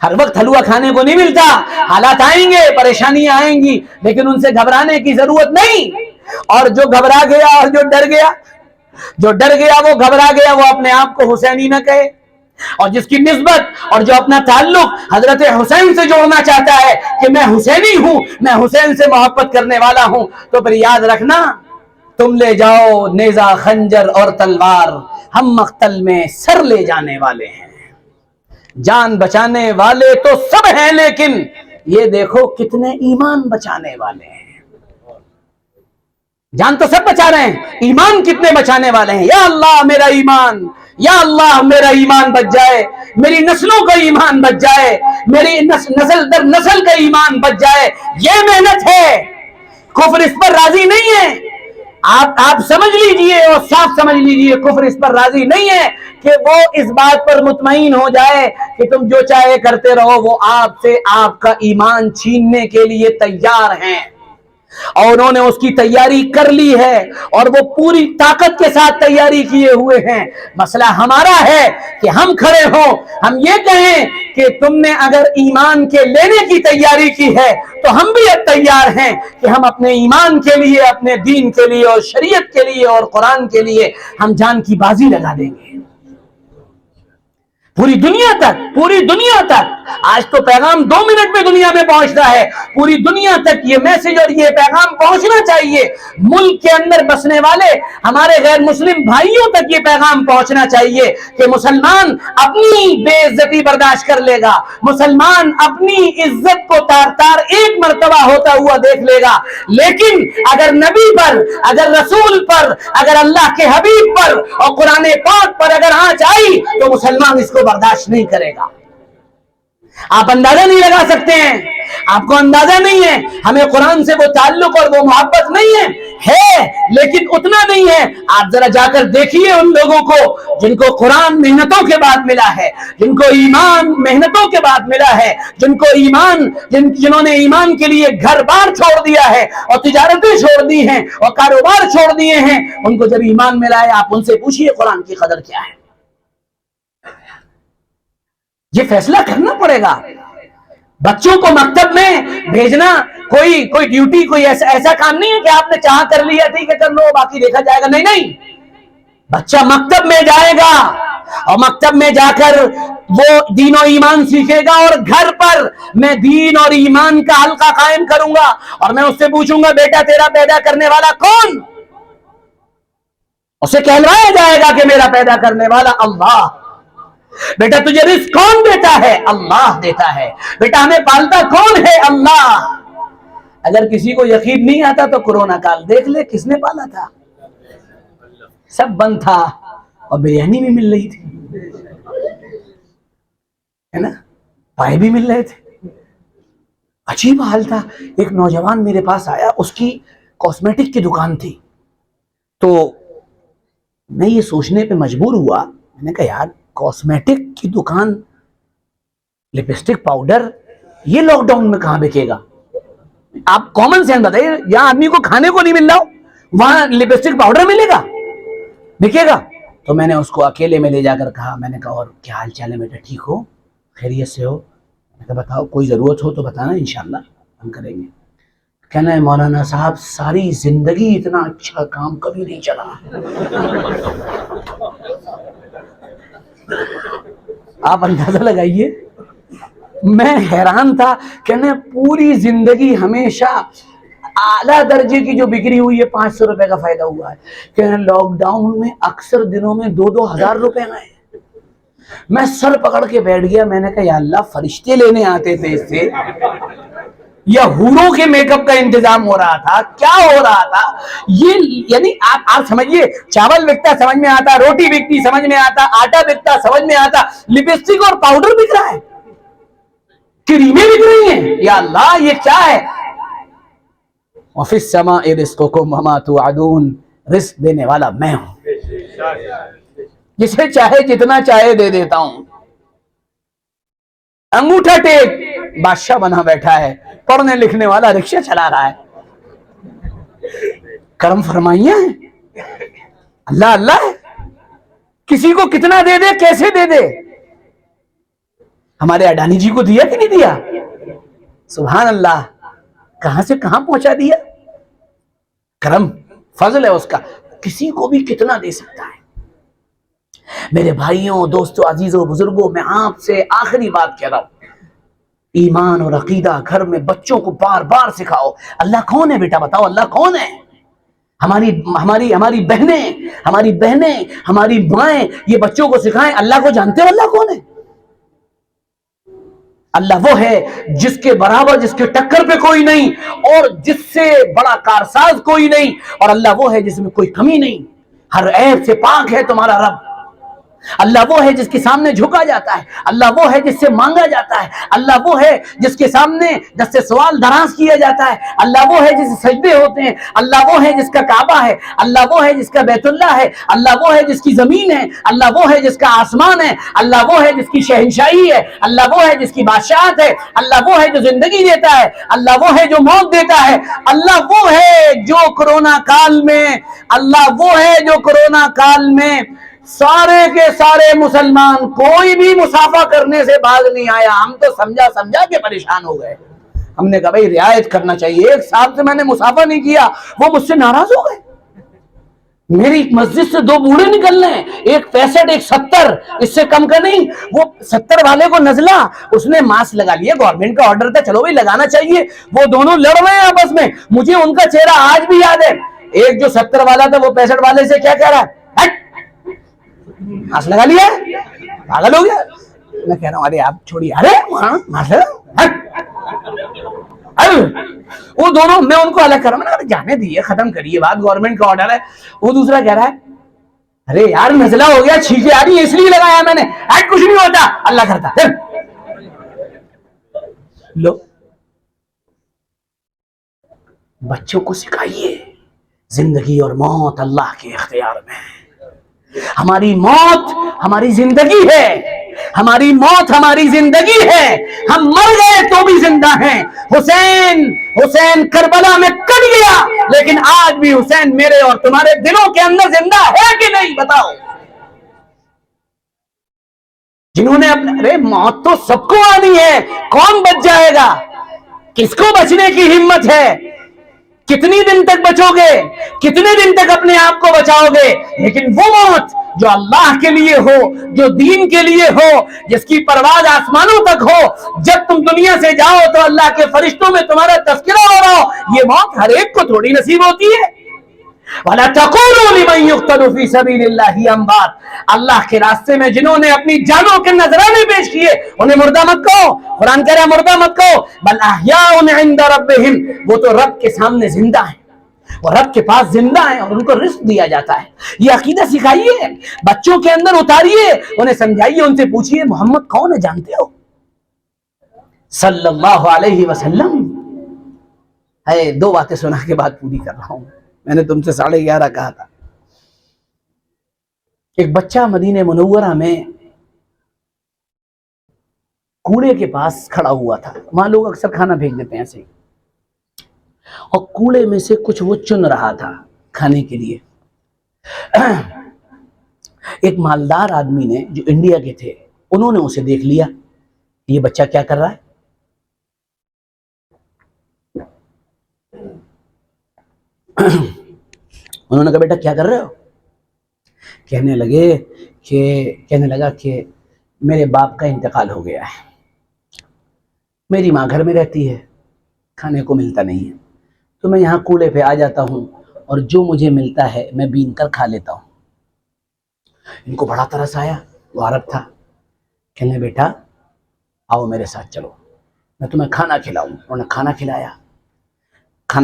ہر وقت حلوہ کھانے کو نہیں ملتا، حالات آئیں گے، پریشانیاں آئیں گی، لیکن ان سے گھبرانے کی ضرورت نہیں۔ اور جو گھبرا گیا اور جو ڈر گیا وہ گھبرا گیا، وہ اپنے آپ کو حسینی نہ کہے۔ اور جس کی نسبت اور جو اپنا تعلق حضرت حسین سے جوڑنا چاہتا ہے کہ میں حسینی ہوں، میں حسین سے محبت کرنے والا ہوں، تو پھر یاد رکھنا، تم لے جاؤ نیزہ خنجر اور تلوار، ہم مقتل میں سر لے جانے والے ہیں۔ جان بچانے والے تو سب ہیں، لیکن یہ دیکھو کتنے ایمان بچانے والے ہیں۔ جان تو سب بچا رہے ہیں، ایمان کتنے بچانے والے ہیں؟ یا اللہ میرا ایمان، یا اللہ میرا ایمان بچ جائے، میری نسلوں کا ایمان بچ جائے، میری نسل در نسل کا ایمان بچ جائے۔ یہ محنت ہے، کفر اس پر راضی نہیں ہے۔ آپ سمجھ لیجئے اور صاف سمجھ لیجئے، کفر اس پر راضی نہیں ہے کہ وہ اس بات پر مطمئن ہو جائے کہ تم جو چاہے کرتے رہو، وہ آپ سے آپ کا ایمان چھیننے کے لیے تیار ہیں، اور انہوں نے اس کی تیاری کر لی ہے اور وہ پوری طاقت کے ساتھ تیاری کیے ہوئے ہیں۔ مسئلہ ہمارا ہے کہ ہم کھڑے ہوں، ہم یہ کہیں کہ تم نے اگر ایمان کے لینے کی تیاری کی ہے تو ہم بھی اب تیار ہیں کہ ہم اپنے ایمان کے لیے، اپنے دین کے لیے اور شریعت کے لیے اور قرآن کے لیے ہم جان کی بازی لگا دیں گے۔ پوری دنیا تک آج تو پیغام 2 منٹ میں دنیا میں پہنچتا ہے، پوری دنیا تک یہ میسج اور یہ پیغام پہنچنا چاہیے۔ ملک کے اندر بسنے والے ہمارے غیر مسلم بھائیوں تک یہ پیغام پہنچنا چاہیے کہ مسلمان اپنی بے عزتی برداشت کر لے گا، مسلمان اپنی عزت کو تار تار ایک مرتبہ ہوتا ہوا دیکھ لے گا، لیکن اگر نبی پر، اگر رسول پر، اگر اللہ کے حبیب پر اور قرآن پاک پر اگر آنچ آئی تو مسلمان اس کو برداشت نہیں کرے گا۔ آپ اندازہ نہیں لگا سکتے ہیں، آپ کو اندازہ نہیں ہے، ہمیں قرآن سے وہ تعلق اور وہ محبت نہیں ہے، لیکن اتنا نہیں ہے۔ آپ ذرا جا کر دیکھیے ان لوگوں کو جن کو قرآن محنتوں کے بعد ملا ہے، جن کو ایمان محنتوں کے بعد ملا ہے، جن کو ایمان، جنہوں نے ایمان کے لیے گھر بار چھوڑ دیا ہے اور تجارتیں چھوڑ دی ہیں اور کاروبار چھوڑ دیے ہیں، ان کو جب ایمان ملا ہے آپ ان سے پوچھیے قرآن کی قدر کیا ہے۔ یہ فیصلہ کرنا پڑے گا۔ بچوں کو مکتب میں بھیجنا کوئی ڈیوٹی، کوئی ایسا کام نہیں ہے کہ آپ نے چاہا کر لیا، ٹھیک ہے کر لو باقی دیکھا جائے گا، نہیں۔ بچہ مکتب میں جائے گا اور مکتب میں جا کر وہ دین و ایمان سیکھے گا، اور گھر پر میں دین اور ایمان کا حلقہ قائم کروں گا اور میں اس سے پوچھوں گا بیٹا تیرا پیدا کرنے والا کون؟ اسے کہلوایا جائے گا کہ میرا پیدا کرنے والا اللہ۔ بیٹا تجھے رزق کون دیتا ہے؟ اللہ دیتا ہے۔ بیٹا ہمیں پالتا کون ہے؟ اللہ۔ اگر کسی کو یقین نہیں آتا تو کورونا کال دیکھ لے، کس نے پالا تھا؟ سب بند تھا اور بریانی بھی مل رہی تھی، ہے نا، پائے بھی مل رہے تھے، عجیب حال تھا. ایک نوجوان میرے پاس آیا, اس کی کاسمیٹک کی دکان تھی. تو میں یہ سوچنے پہ مجبور ہوا, میں نے کہا یار کاسمیٹک کی دکان, لپسٹک پاؤڈر, یہ لاک ڈاؤن میں کہاں بکے گا؟ آپ کامن سینس بتائیے, یہاں آدمی کو کھانے کو نہیں مل رہا ہو, وہاں لپسٹک پاؤڈر ملے گا, بکے گا؟ تو میں نے اس کو اکیلے میں لے جا کر کہا, میں نے کہا اور کیا حال چال ہے بیٹا, ٹھیک ہو, خیریت سے ہو؟ میں نے کہا بتاؤ, کوئی ضرورت ہو تو بتانا, انشاءاللہ ہم کریں گے. کہنا ہے مولانا صاحب ساری زندگی اتنا اچھا کام کبھی نہیں چلا. آپ اندازہ لگائیے, میں حیران تھا. کہنا پوری زندگی ہمیشہ اعلیٰ درجے کی جو بکری ہوئی ہے 500 روپے کا فائدہ ہوا ہے. کہنا لاک ڈاؤن میں اکثر دنوں میں 2,000 روپے آئے. میں سر پکڑ کے بیٹھ گیا, میں نے کہا یا اللہ فرشتے لینے آتے تھے اس سے یا حوروں کے میک اپ کا انتظام ہو رہا تھا, کیا ہو رہا تھا یہ؟ یعنی آپ سمجھیے, چاول بکتا سمجھ میں آتا, روٹی بکتی سمجھ میں آتا, آٹا بکتا سمجھ میں آتا, لپسٹک اور پاؤڈر بک رہا ہے, کریمیں بک رہی ہیں. یا اللہ یہ کیا ہے؟ وَفِي السَّمَاءِ رِزْقُكُمْ وَمَا تُوعَدُونَ, رزق دینے والا میں ہوں, جسے چاہے جتنا چاہے دے دیتا ہوں. انگوٹھا ٹیک بادشاہ بنا بیٹھا ہے, پڑھنے لکھنے والا رکشہ چلا رہا ہے. کرم فرمائیاں ہیں, اللہ اللہ ہے, کسی کو کتنا دے دے, کیسے دے دے. ہمارے اڈانی جی کو دیا کہ نہیں دیا؟ سبحان اللہ, کہاں سے کہاں پہنچا دیا. کرم فضل ہے اس کا, کسی کو بھی کتنا دے سکتا ہے. میرے بھائیوں, دوستوں, عزیزوں, بزرگوں, میں آپ سے آخری بات کہہ رہا ہوں, ایمان اور عقیدہ گھر میں بچوں کو بار بار سکھاؤ. اللہ کون ہے بیٹا بتاؤ, اللہ کون ہے؟ ہماری بہنیں, ہماری مائیں یہ بچوں کو سکھائیں اللہ کو جانتے ہو, اللہ کون ہے؟ اللہ وہ ہے جس کے برابر, جس کے ٹکر پہ کوئی نہیں, اور جس سے بڑا کارساز کوئی نہیں, اور اللہ وہ ہے جس میں کوئی کمی نہیں, ہر عیب سے پاک ہے تمہارا رب. اللہ وہ ہے جس کے سامنے جھکا جاتا ہے, اللہ وہ ہے جس سے مانگا جاتا ہے, اللہ وہ ہے جس کے سامنے جس سے سوال دراز کیا جاتا ہے, اللہ وہ ہے جس سے سجدے ہوتے ہیں, اللہ وہ ہے جس کا کعبہ ہے, اللہ وہ ہے جس کا بیت اللہ ہے, اللہ وہ ہے جس کی زمین ہے, اللہ وہ ہے جس کا آسمان ہے, اللہ وہ ہے جس کی شہنشاہی ہے, اللہ وہ ہے جس کی بادشاہت ہے, اللہ وہ ہے جو زندگی دیتا ہے, اللہ وہ ہے جو موت دیتا ہے, اللہ وہ ہے جو کورونا کال میں, اللہ وہ ہے جو کورونا کال میں سارے کے سارے مسلمان کوئی بھی مسافہ کرنے سے باز نہیں آیا. ہم تو سمجھا کے پریشان ہو گئے. ہم نے کہا بھائی رعایت کرنا چاہیے. ایک صاحب سے میں نے مسافہ نہیں کیا, وہ مجھ سے ناراض ہو گئے. میری مسجد سے 2 بوڑھے نکل رہے ہیں, ایک 65 ایک 70, اس سے کم کا نہیں. وہ 70 والے کو نزلہ, اس نے ماسک لگا لیا, گورنمنٹ کا آرڈر تھا, چلو بھائی لگانا چاہیے. وہ دونوں لڑ رہے ہیں آپس میں, مجھے ان کا چہرہ آج بھی یاد ہے. ایک جو 70 والا تھا وہ 65 والے سے کیا کہہ رہا ہے, ماسک لگا لیا, پاگل ہو گیا. میں کہہ رہا ہوں ارے آپ چھوڑیے, ارے وہ دونوں, میں ان کو الگ کر رہا ہوں, جانے دیے, ختم کریے بات, گورنمنٹ کا آرڈر ہے. وہ دوسرا کہہ رہا ہے ارے یار نزلہ ہو گیا, چھینکیں آ رہی ہے اس لیے لگایا میں نے, کچھ نہیں ہوتا, اللہ کرتا. لو بچوں کو سکھائیے زندگی اور موت اللہ کے اختیار میں. ہماری موت ہماری زندگی ہے, ہماری موت ہماری زندگی ہے. ہم مر گئے تو بھی زندہ ہیں. حسین کربلا میں کٹ گیا, لیکن آج بھی حسین میرے اور تمہارے دلوں کے اندر زندہ ہے کہ نہیں بتاؤ. جنہوں نے ارے موت تو سب کو آنی ہے, کون بچ جائے گا؟ کس کو بچنے کی ہمت ہے؟ کتنی دن تک بچو گے, کتنے دن تک اپنے آپ کو بچاؤ گے؟ لیکن وہ موت جو اللہ کے لیے ہو, جو دین کے لیے ہو, جس کی پرواز آسمانوں تک ہو, جب تم دنیا سے جاؤ تو اللہ کے فرشتوں میں تمہارا تذکرہ ہو رہا ہو, یہ موت ہر ایک کو تھوڑی نصیب ہوتی ہے. وَلَا تَقُولُوا لِمَنْ يُقْتَلُ فِي سَبِيلِ اللَّهِ أَمْوَاتٌ, اللہ کے راستے میں جنہوں نے اپنی جانوں کے نذرانے پیش کیے انہیں مردہ مت کہو. قرآن کہہ رہا ہے مردہ مت کہو, بل احیاء عند ربہم, وہ تو رب کے سامنے زندہ ہیں, وہ رب کے پاس زندہ ہیں اور ان کو رزق دیا جاتا ہے. یہ عقیدہ سکھائیے, بچوں کے اندر اتاریے, انہیں سمجھائیے, ان سے پوچھیے محمد کون ہے جانتے ہو, صلی اللہ علیہ وسلم. ہے 2 باتیں سنا کے بعد پوری کر رہا ہوں. میں نے تم سے 11:30 کہا تھا. ایک بچہ مدینہ منورہ میں کوڑے کے پاس کھڑا ہوا تھا. وہاں لوگ اکثر کھانا پھینک دیتے ہیں ایسے ہی, اور کوڑے میں سے کچھ وہ چن رہا تھا کھانے کے لیے. ایک مالدار آدمی نے, جو انڈیا کے تھے, انہوں نے اسے دیکھ لیا یہ بچہ کیا کر رہا ہے. انہوں نے کہا بیٹا کیا کر رہے ہو. کہنے لگا کہ میرے باپ کا انتقال ہو گیا ہے, میری ماں گھر میں رہتی ہے, کھانے کو ملتا نہیں ہے, تو میں یہاں کوڑے پہ آ جاتا ہوں اور جو مجھے ملتا ہے میں بین کر کھا لیتا ہوں. ان کو بڑا ترس آیا, وہ عرب تھا. کہنے بیٹا آؤ میرے ساتھ چلو, میں تمہیں کھانا کھلاؤں. انہوں نے کھانا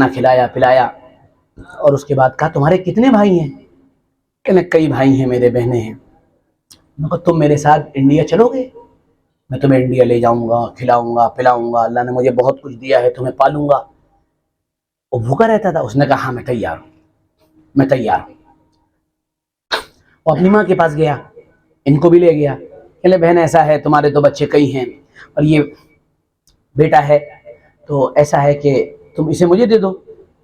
کھلایا پلایا, اور اس کے بعد کہا تمہارے کتنے بھائی ہیں. کہنے کئی بھائی ہیں, میرے بہنیں ہیں. میں کہا تم میرے ساتھ انڈیا چلو گے, میں تمہیں انڈیا لے جاؤں گا, کھلاؤں گا پلاؤں گا, اللہ نے مجھے بہت کچھ دیا ہے, تمہیں پالوں گا. وہ بھوکا رہتا تھا. اس نے کہا ہاں میں تیار ہوں. وہ اپنی ماں کے پاس گیا, ان کو بھی لے گیا. کہنے بہن ایسا ہے تمہارے تو بچے کئی ہیں اور یہ بیٹا ہے, تو ایسا ہے کہ تم اسے مجھے دے دو,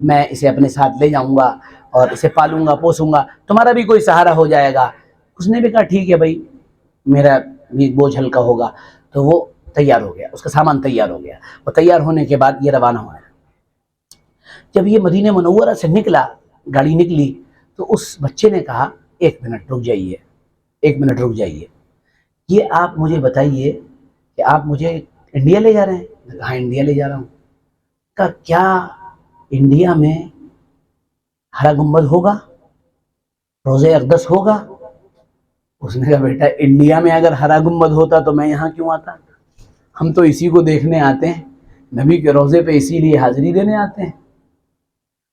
میں اسے اپنے ساتھ لے جاؤں گا اور اسے پالوں گا پوسوں گا, تمہارا بھی کوئی سہارا ہو جائے گا. اس نے بھی کہا ٹھیک ہے بھائی, میرا بھی بوجھ ہلکا ہوگا. تو وہ تیار ہو گیا, اس کا سامان تیار ہو گیا. اور تیار ہونے کے بعد یہ روانہ ہوا. جب یہ مدینہ منورہ سے نکلا, گاڑی نکلی, تو اس بچے نے کہا 1 منٹ رک جائیے, یہ آپ مجھے بتائیے کہ آپ مجھے انڈیا لے جا رہے ہیں. میں کہا ہاں انڈیا لے جا رہا ہوں. کہا کیا انڈیا میں ہرا گنبد ہوگا, روضہ اقدس ہوگا. اس نے کہا بیٹا انڈیا میں اگر ہرا گنبد ہوتا تو میں یہاں کیوں آتا, ہم تو اسی کو دیکھنے آتے ہیں, نبی کے روضے پہ اسی لیے حاضری دینے آتے ہیں.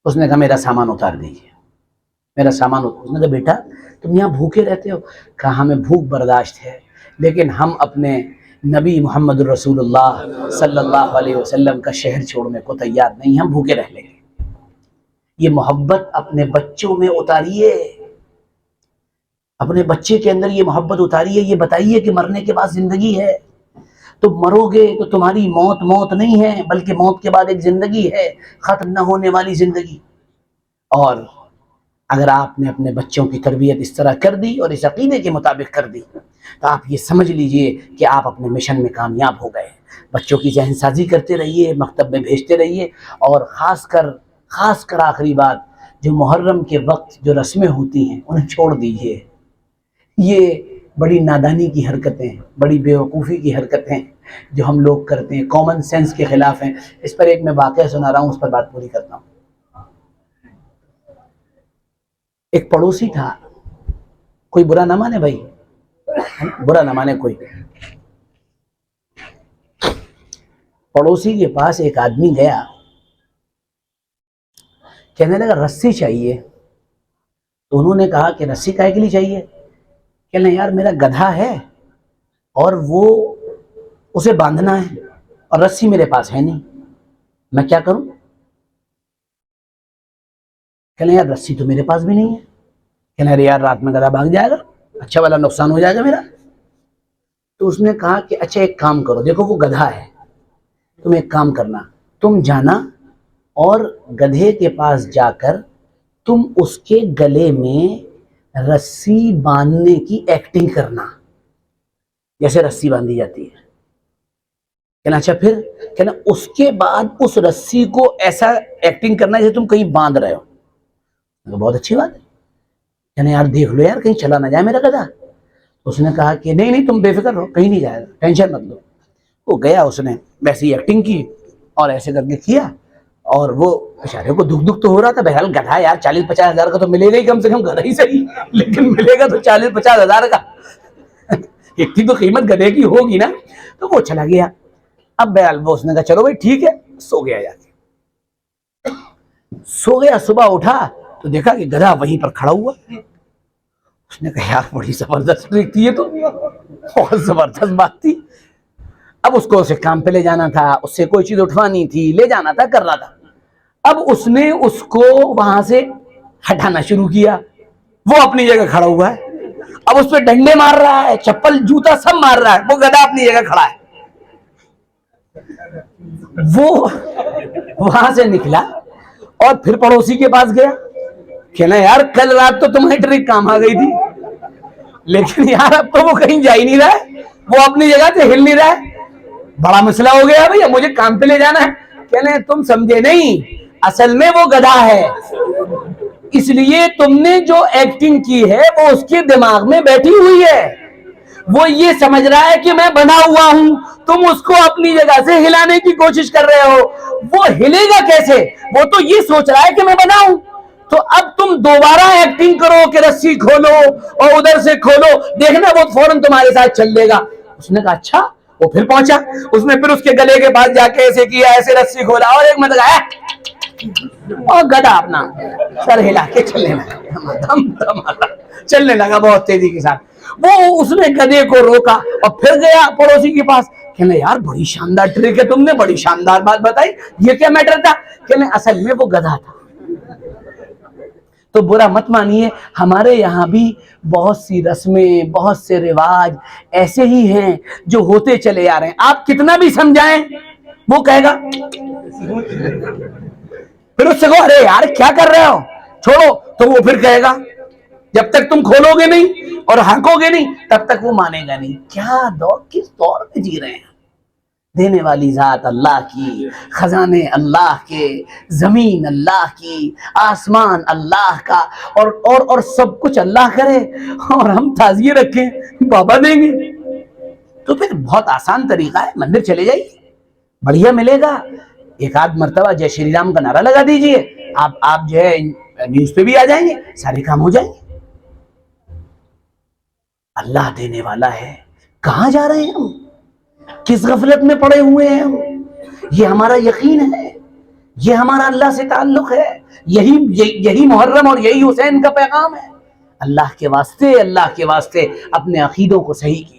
اس نے کہا میرا سامان اتار دیجیے, اس نے کہا بیٹا تم یہاں بھوکے رہتے ہو. کہا ہمیں بھوک برداشت ہے, لیکن ہم اپنے نبی محمد رسول اللہ صلی اللہ علیہ وسلم کا شہر چھوڑنے کو تیار نہیں, ہم بھوکے رہ لیں گے. یہ محبت اپنے بچوں میں اتاریے, اپنے بچے کے اندر یہ محبت اتاریے. یہ بتائیے کہ مرنے کے بعد زندگی ہے, تم مرو گے تو تمہاری موت نہیں ہے, بلکہ موت کے بعد ایک زندگی ہے, ختم نہ ہونے والی زندگی. اور اگر آپ نے اپنے بچوں کی تربیت اس طرح کر دی اور اس عقیدے کے مطابق کر دی, تو آپ یہ سمجھ لیجئے کہ آپ اپنے مشن میں کامیاب ہو گئے. بچوں کی ذہن سازی کرتے رہیے, مکتب میں بھیجتے رہیے, اور خاص کر آخری بات, جو محرم کے وقت جو رسمیں ہوتی ہیں انہیں چھوڑ دیجئے. یہ بڑی نادانی کی حرکتیں ہیں, بڑی بیوقوفی کی حرکتیں جو ہم لوگ کرتے ہیں, کامن سینس کے خلاف ہیں. اس پر ایک میں واقعہ سنا رہا ہوں, اس پر بات پوری کرتا ہوں. ایک پڑوسی تھا, کوئی برا نہ مانے بھائی, برا نہ مانے کوئی. پڑوسی کے پاس ایک آدمی گیا, کہنے لگا رسی چاہیے. تو انہوں نے کہا کہ رسی کائے کے لیے چاہیے. کہنے یار میرا گدھا ہے اور وہ اسے باندھنا ہے, اور رسی میرے پاس ہے نہیں, میں کیا کروں. کہنے یار رسی تو میرے پاس بھی نہیں ہے. کہنے ارے یار رات میں گدھا بھاگ جائے گا, اچھا والا نقصان ہو جائے گا میرا. تو اس نے کہا کہ اچھا ایک کام کرو, دیکھو وہ گدھا ہے, تم ایک کام کرنا, تم جانا اور گدھے کے پاس جا کر تم اس کے گلے میں رسی باندھنے کی ایکٹنگ کرنا, جیسے رسی باندھی جاتی ہے. کہنا اچھا پھر, کہنا اس کے بعد اس رسی کو ایسا ایکٹنگ کرنا جیسے تم کہیں باندھ رہے ہو. بہت اچھی بات ہے. کہنا یار دیکھ لو یار کہیں چلا نہ جائے میرا گدھا. اس نے کہا کہ نہیں تم بے فکر رہو, کہیں نہیں جائے گا, ٹینشن مت لو. وہ گیا, اس نے ویسی ایکٹنگ کی اور ایسے کر کے کیا, اور وہ بیچارے کو دکھ تو ہو رہا تھا. بہرحال گدھا یار 40-50 ہزار کا تو ملے گا ہی, کم سے کم گدھا ہی صحیح, لیکن ملے گا تو 40-50 ہزار کا, اتنی تو قیمت گدھے کی ہوگی نا. تو وہ چلا گیا. اب بہرحال وہ اس نے کہا چلو بھائی ٹھیک ہے, سو گیا. جا کے سو گیا, صبح اٹھا تو دیکھا کہ گدھا وہیں پر کھڑا ہوا. اس نے کہا یار بڑی زبردست ٹرک تھی یہ تو, بہت زبردست بات تھی. اب اس کو اسے کام پہ لے جانا تھا, اس سے کوئی چیز اٹھوانی تھی, لے جانا تھا, کرنا تھا. اب اس نے اس کو وہاں سے ہٹانا شروع کیا، وہ اپنی جگہ کھڑا ہوا ہے، اب اس پہ ڈنڈے مار رہا ہے، چپل جوتا سب مار رہا ہے، وہ گدھا اپنی جگہ کھڑا ہے۔ وہ وہاں سے نکلا اور پھر پڑوسی کے پاس گیا، کہنا یار کل رات تو تمہاری ٹرک کام آ گئی تھی، لیکن یار اب تو وہ کہیں جا ہی نہیں رہا ہے، وہ اپنی جگہ سے ہل نہیں رہا ہے، بڑا مسئلہ ہو گیا بھیا، مجھے کام پہ لے جانا ہے۔ کہنے تم سمجھے نہیں، اصل میں وہ گدھا ہے، اس لیے تم نے جو ایکٹنگ کی ہے وہ اس کے دماغ میں بیٹھی ہوئی ہے، وہ یہ سمجھ رہا ہے کہ میں بنا ہوا ہوں، تم اس کو اپنی جگہ سے ہلانے کی کوشش کر رہے ہو، وہ ہلے گا کیسے؟ وہ تو یہ سوچ رہا ہے کہ میں بنا ہوں۔ تو اب تم دوبارہ ایکٹنگ کرو کہ رسی کھولو اور ادھر سے کھولو، دیکھنا وہ فوراً تمہارے ساتھ چل لے گا۔ اس نے کہا اچھا، وہ پھر پہنچا، اس نے پھر اس کے گلے کے پاس جا کے ایسے کیا، ایسے رسی کھولا اور ایک مطلب اور گدھا اپنا سر ہلا کے چلنے لگا بہت تیزی کے ساتھ۔ وہ اس نے گدھے کو روکا اور پھر گیا پڑوسی کے پاس، کہنے یار بڑی شاندار ٹرک ہے تم نے، بڑی شاندار بات بتائی، یہ کیا میٹر تھا؟ کہنے اصل میں وہ گدھا تھا۔ تو برا مت مانیے، ہمارے یہاں بھی بہت سی رسمیں، بہت سے رواج ایسے ہی ہیں جو ہوتے چلے آ رہے ہیں، آپ کتنا بھی سمجھائیں وہ کہے گا، پھر اس سے کہو ارے یار کیا کر رہے ہو چھوڑو، تو وہ پھر کہے گا، جب تک تم کھولو گے نہیں اور ہنکو گے نہیں تب تک وہ مانے گا نہیں۔ کیا دور، کس دور میں جی رہے ہیں؟ دینے والی ذات اللہ کی، خزانے اللہ کے، زمین اللہ کی، آسمان اللہ کا، اور سب کچھ اللہ کرے اور ہم تعزیے رکھیں بابا دیں گے۔ تو پھر بہت آسان طریقہ ہے، مندر چلے جائیے، بڑھیا ملے گا، ایک آدھ مرتبہ جے شری رام کا نعرہ لگا دیجئے، آپ جو ہے نیوز پہ بھی آ جائیں گے، سارے کام ہو جائیں گے۔ اللہ دینے والا ہے، کہاں جا رہے ہیں ہم؟ کس غفلت میں پڑے ہوئے ہیں ہم؟ یہ ہمارا یقین ہے، یہ ہمارا اللہ سے تعلق ہے، یہی محرم اور یہی حسین کا پیغام ہے۔ اللہ کے واسطے اپنے عقیدوں کو صحیح کیجئے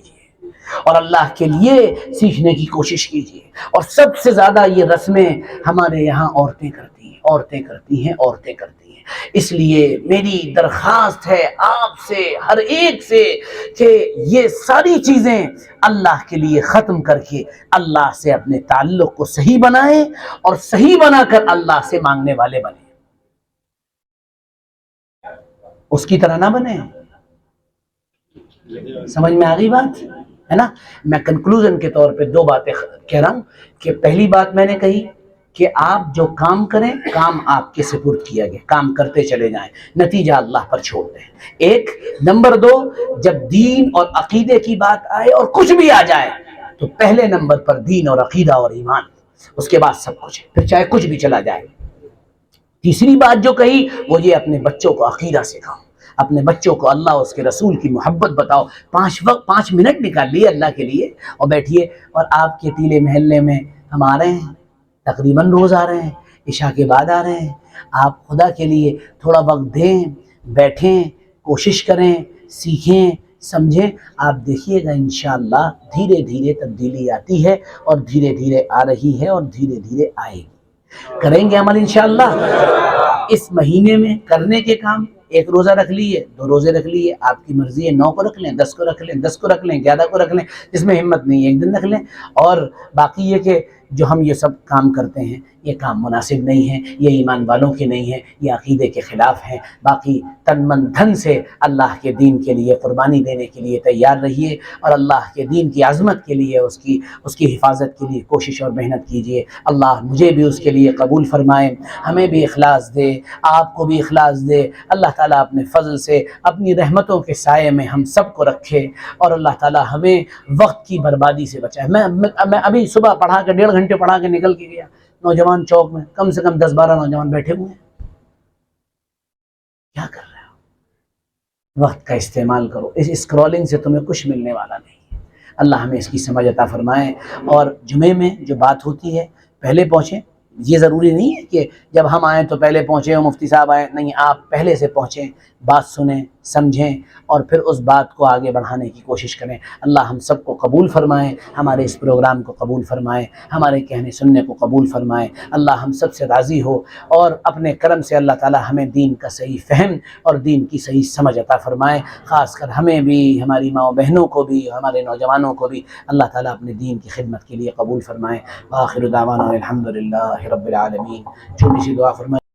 اور اللہ کے لیے سیکھنے کی کوشش کیجئے۔ اور سب سے زیادہ یہ رسمیں ہمارے یہاں عورتیں کرتی ہیں۔ اس لیے میری درخواست ہے آپ سے، ہر ایک سے، کہ یہ ساری چیزیں اللہ کے لیے ختم کر کے اللہ سے اپنے تعلق کو صحیح بنائیں اور صحیح بنا کر اللہ سے مانگنے والے بنیں، اس کی طرح نہ بنیں۔ سمجھ میں آ گئی بات ہے نا؟ میں کنکلوژن کے طور پہ دو باتیں کہہ رہا ہوں کہ پہلی بات میں نے کہی کہ آپ جو کام کریں، کام آپ کے سپرد کیا گیا، کام کرتے چلے جائیں، نتیجہ اللہ پر چھوڑ دیں، ایک۔ نمبر دو، جب دین اور عقیدے کی بات آئے اور کچھ بھی آ جائے تو پہلے نمبر پر دین اور عقیدہ اور ایمان، اس کے بعد سب کچھ، پھر چاہے کچھ بھی چلا جائے۔ تیسری بات جو کہی وہ یہ، اپنے بچوں کو عقیدہ سکھاؤ، اپنے بچوں کو اللہ اور اس کے رسول کی محبت بتاؤ، 5 منٹ نکال لیے اللہ کے لیے اور بیٹھیے۔ اور آپ کے ٹیلے محلے میں ہم آ رہے ہیں، تقریباً روز آ رہے ہیں، عشاء کے بعد آ رہے ہیں، آپ خدا کے لیے تھوڑا وقت دیں، بیٹھیں، کوشش کریں، سیکھیں، سمجھیں، آپ دیکھیے گا انشاءاللہ دھیرے دھیرے تبدیلی آتی ہے اور دھیرے دھیرے آ رہی ہے اور دھیرے دھیرے آئے گی۔ کریں گے عمل انشاءاللہ؟ اس مہینے میں کرنے کے کام، 1 روزہ رکھ لیے، 2 روزے رکھ لیے، آپ کی مرضی ہے، 9 کو رکھ لیں، 10 کو رکھ لیں، 10 کو رکھ لیں، 11 کو رکھ لیں، جس میں ہمت نہیں ہے 1 دن رکھ لیں۔ اور باقی یہ کہ جو ہم یہ سب کام کرتے ہیں یہ کام مناسب نہیں ہے، یہ ایمان والوں کے نہیں ہے، یہ عقیدے کے خلاف ہیں۔ باقی تن من دھن سے اللہ کے دین کے لیے قربانی دینے کے لیے تیار رہیے اور اللہ کے دین کی عظمت کے لیے، اس کی حفاظت کے لیے کوشش اور محنت کیجیے۔ اللہ مجھے بھی اس کے لیے قبول فرمائے، ہمیں بھی اخلاص دے، آپ کو بھی اخلاص دے۔ اللہ تعالیٰ اپنے فضل سے اپنی رحمتوں کے سائے میں ہم سب کو رکھے اور اللہ تعالیٰ ہمیں وقت کی بربادی سے بچائے۔ میں ابھی صبح پڑھا کے 1.5 گھنٹے پڑھا کے نکل کے گیا نوجوان چوک میں، کم سے کم 10-12 نوجوان بیٹھے ہوئے ہیں، کیا کر رہے ہو؟ وقت کا استعمال کرو، اس اسکرولنگ سے تمہیں کچھ ملنے والا نہیں ہے۔ اللہ ہمیں اس کی سمجھ عطا فرمائے۔ اور جمعے میں جو بات ہوتی ہے پہلے پہنچیں، یہ ضروری نہیں ہے کہ جب ہم آئیں تو پہلے پہنچیں اور مفتی صاحب آئیں، نہیں، آپ پہلے سے پہنچیں، بات سنیں، سمجھیں اور پھر اس بات کو آگے بڑھانے کی کوشش کریں۔ اللہ ہم سب کو قبول فرمائے، ہمارے اس پروگرام کو قبول فرمائے، ہمارے کہنے سننے کو قبول فرمائے۔ اللہ ہم سب سے راضی ہو اور اپنے کرم سے اللہ تعالی ہمیں دین کا صحیح فہم اور دین کی صحیح سمجھ عطا فرمائے۔ خاص کر ہمیں بھی، ہماری ماں و بہنوں کو بھی، ہمارے نوجوانوں کو بھی اللہ تعالیٰ اپنے دین کی خدمت کے لیے قبول فرمائے۔ وآخر دعوانا الحمد للہ رب العالمین۔ چھوٹی سی دعا فرمائے۔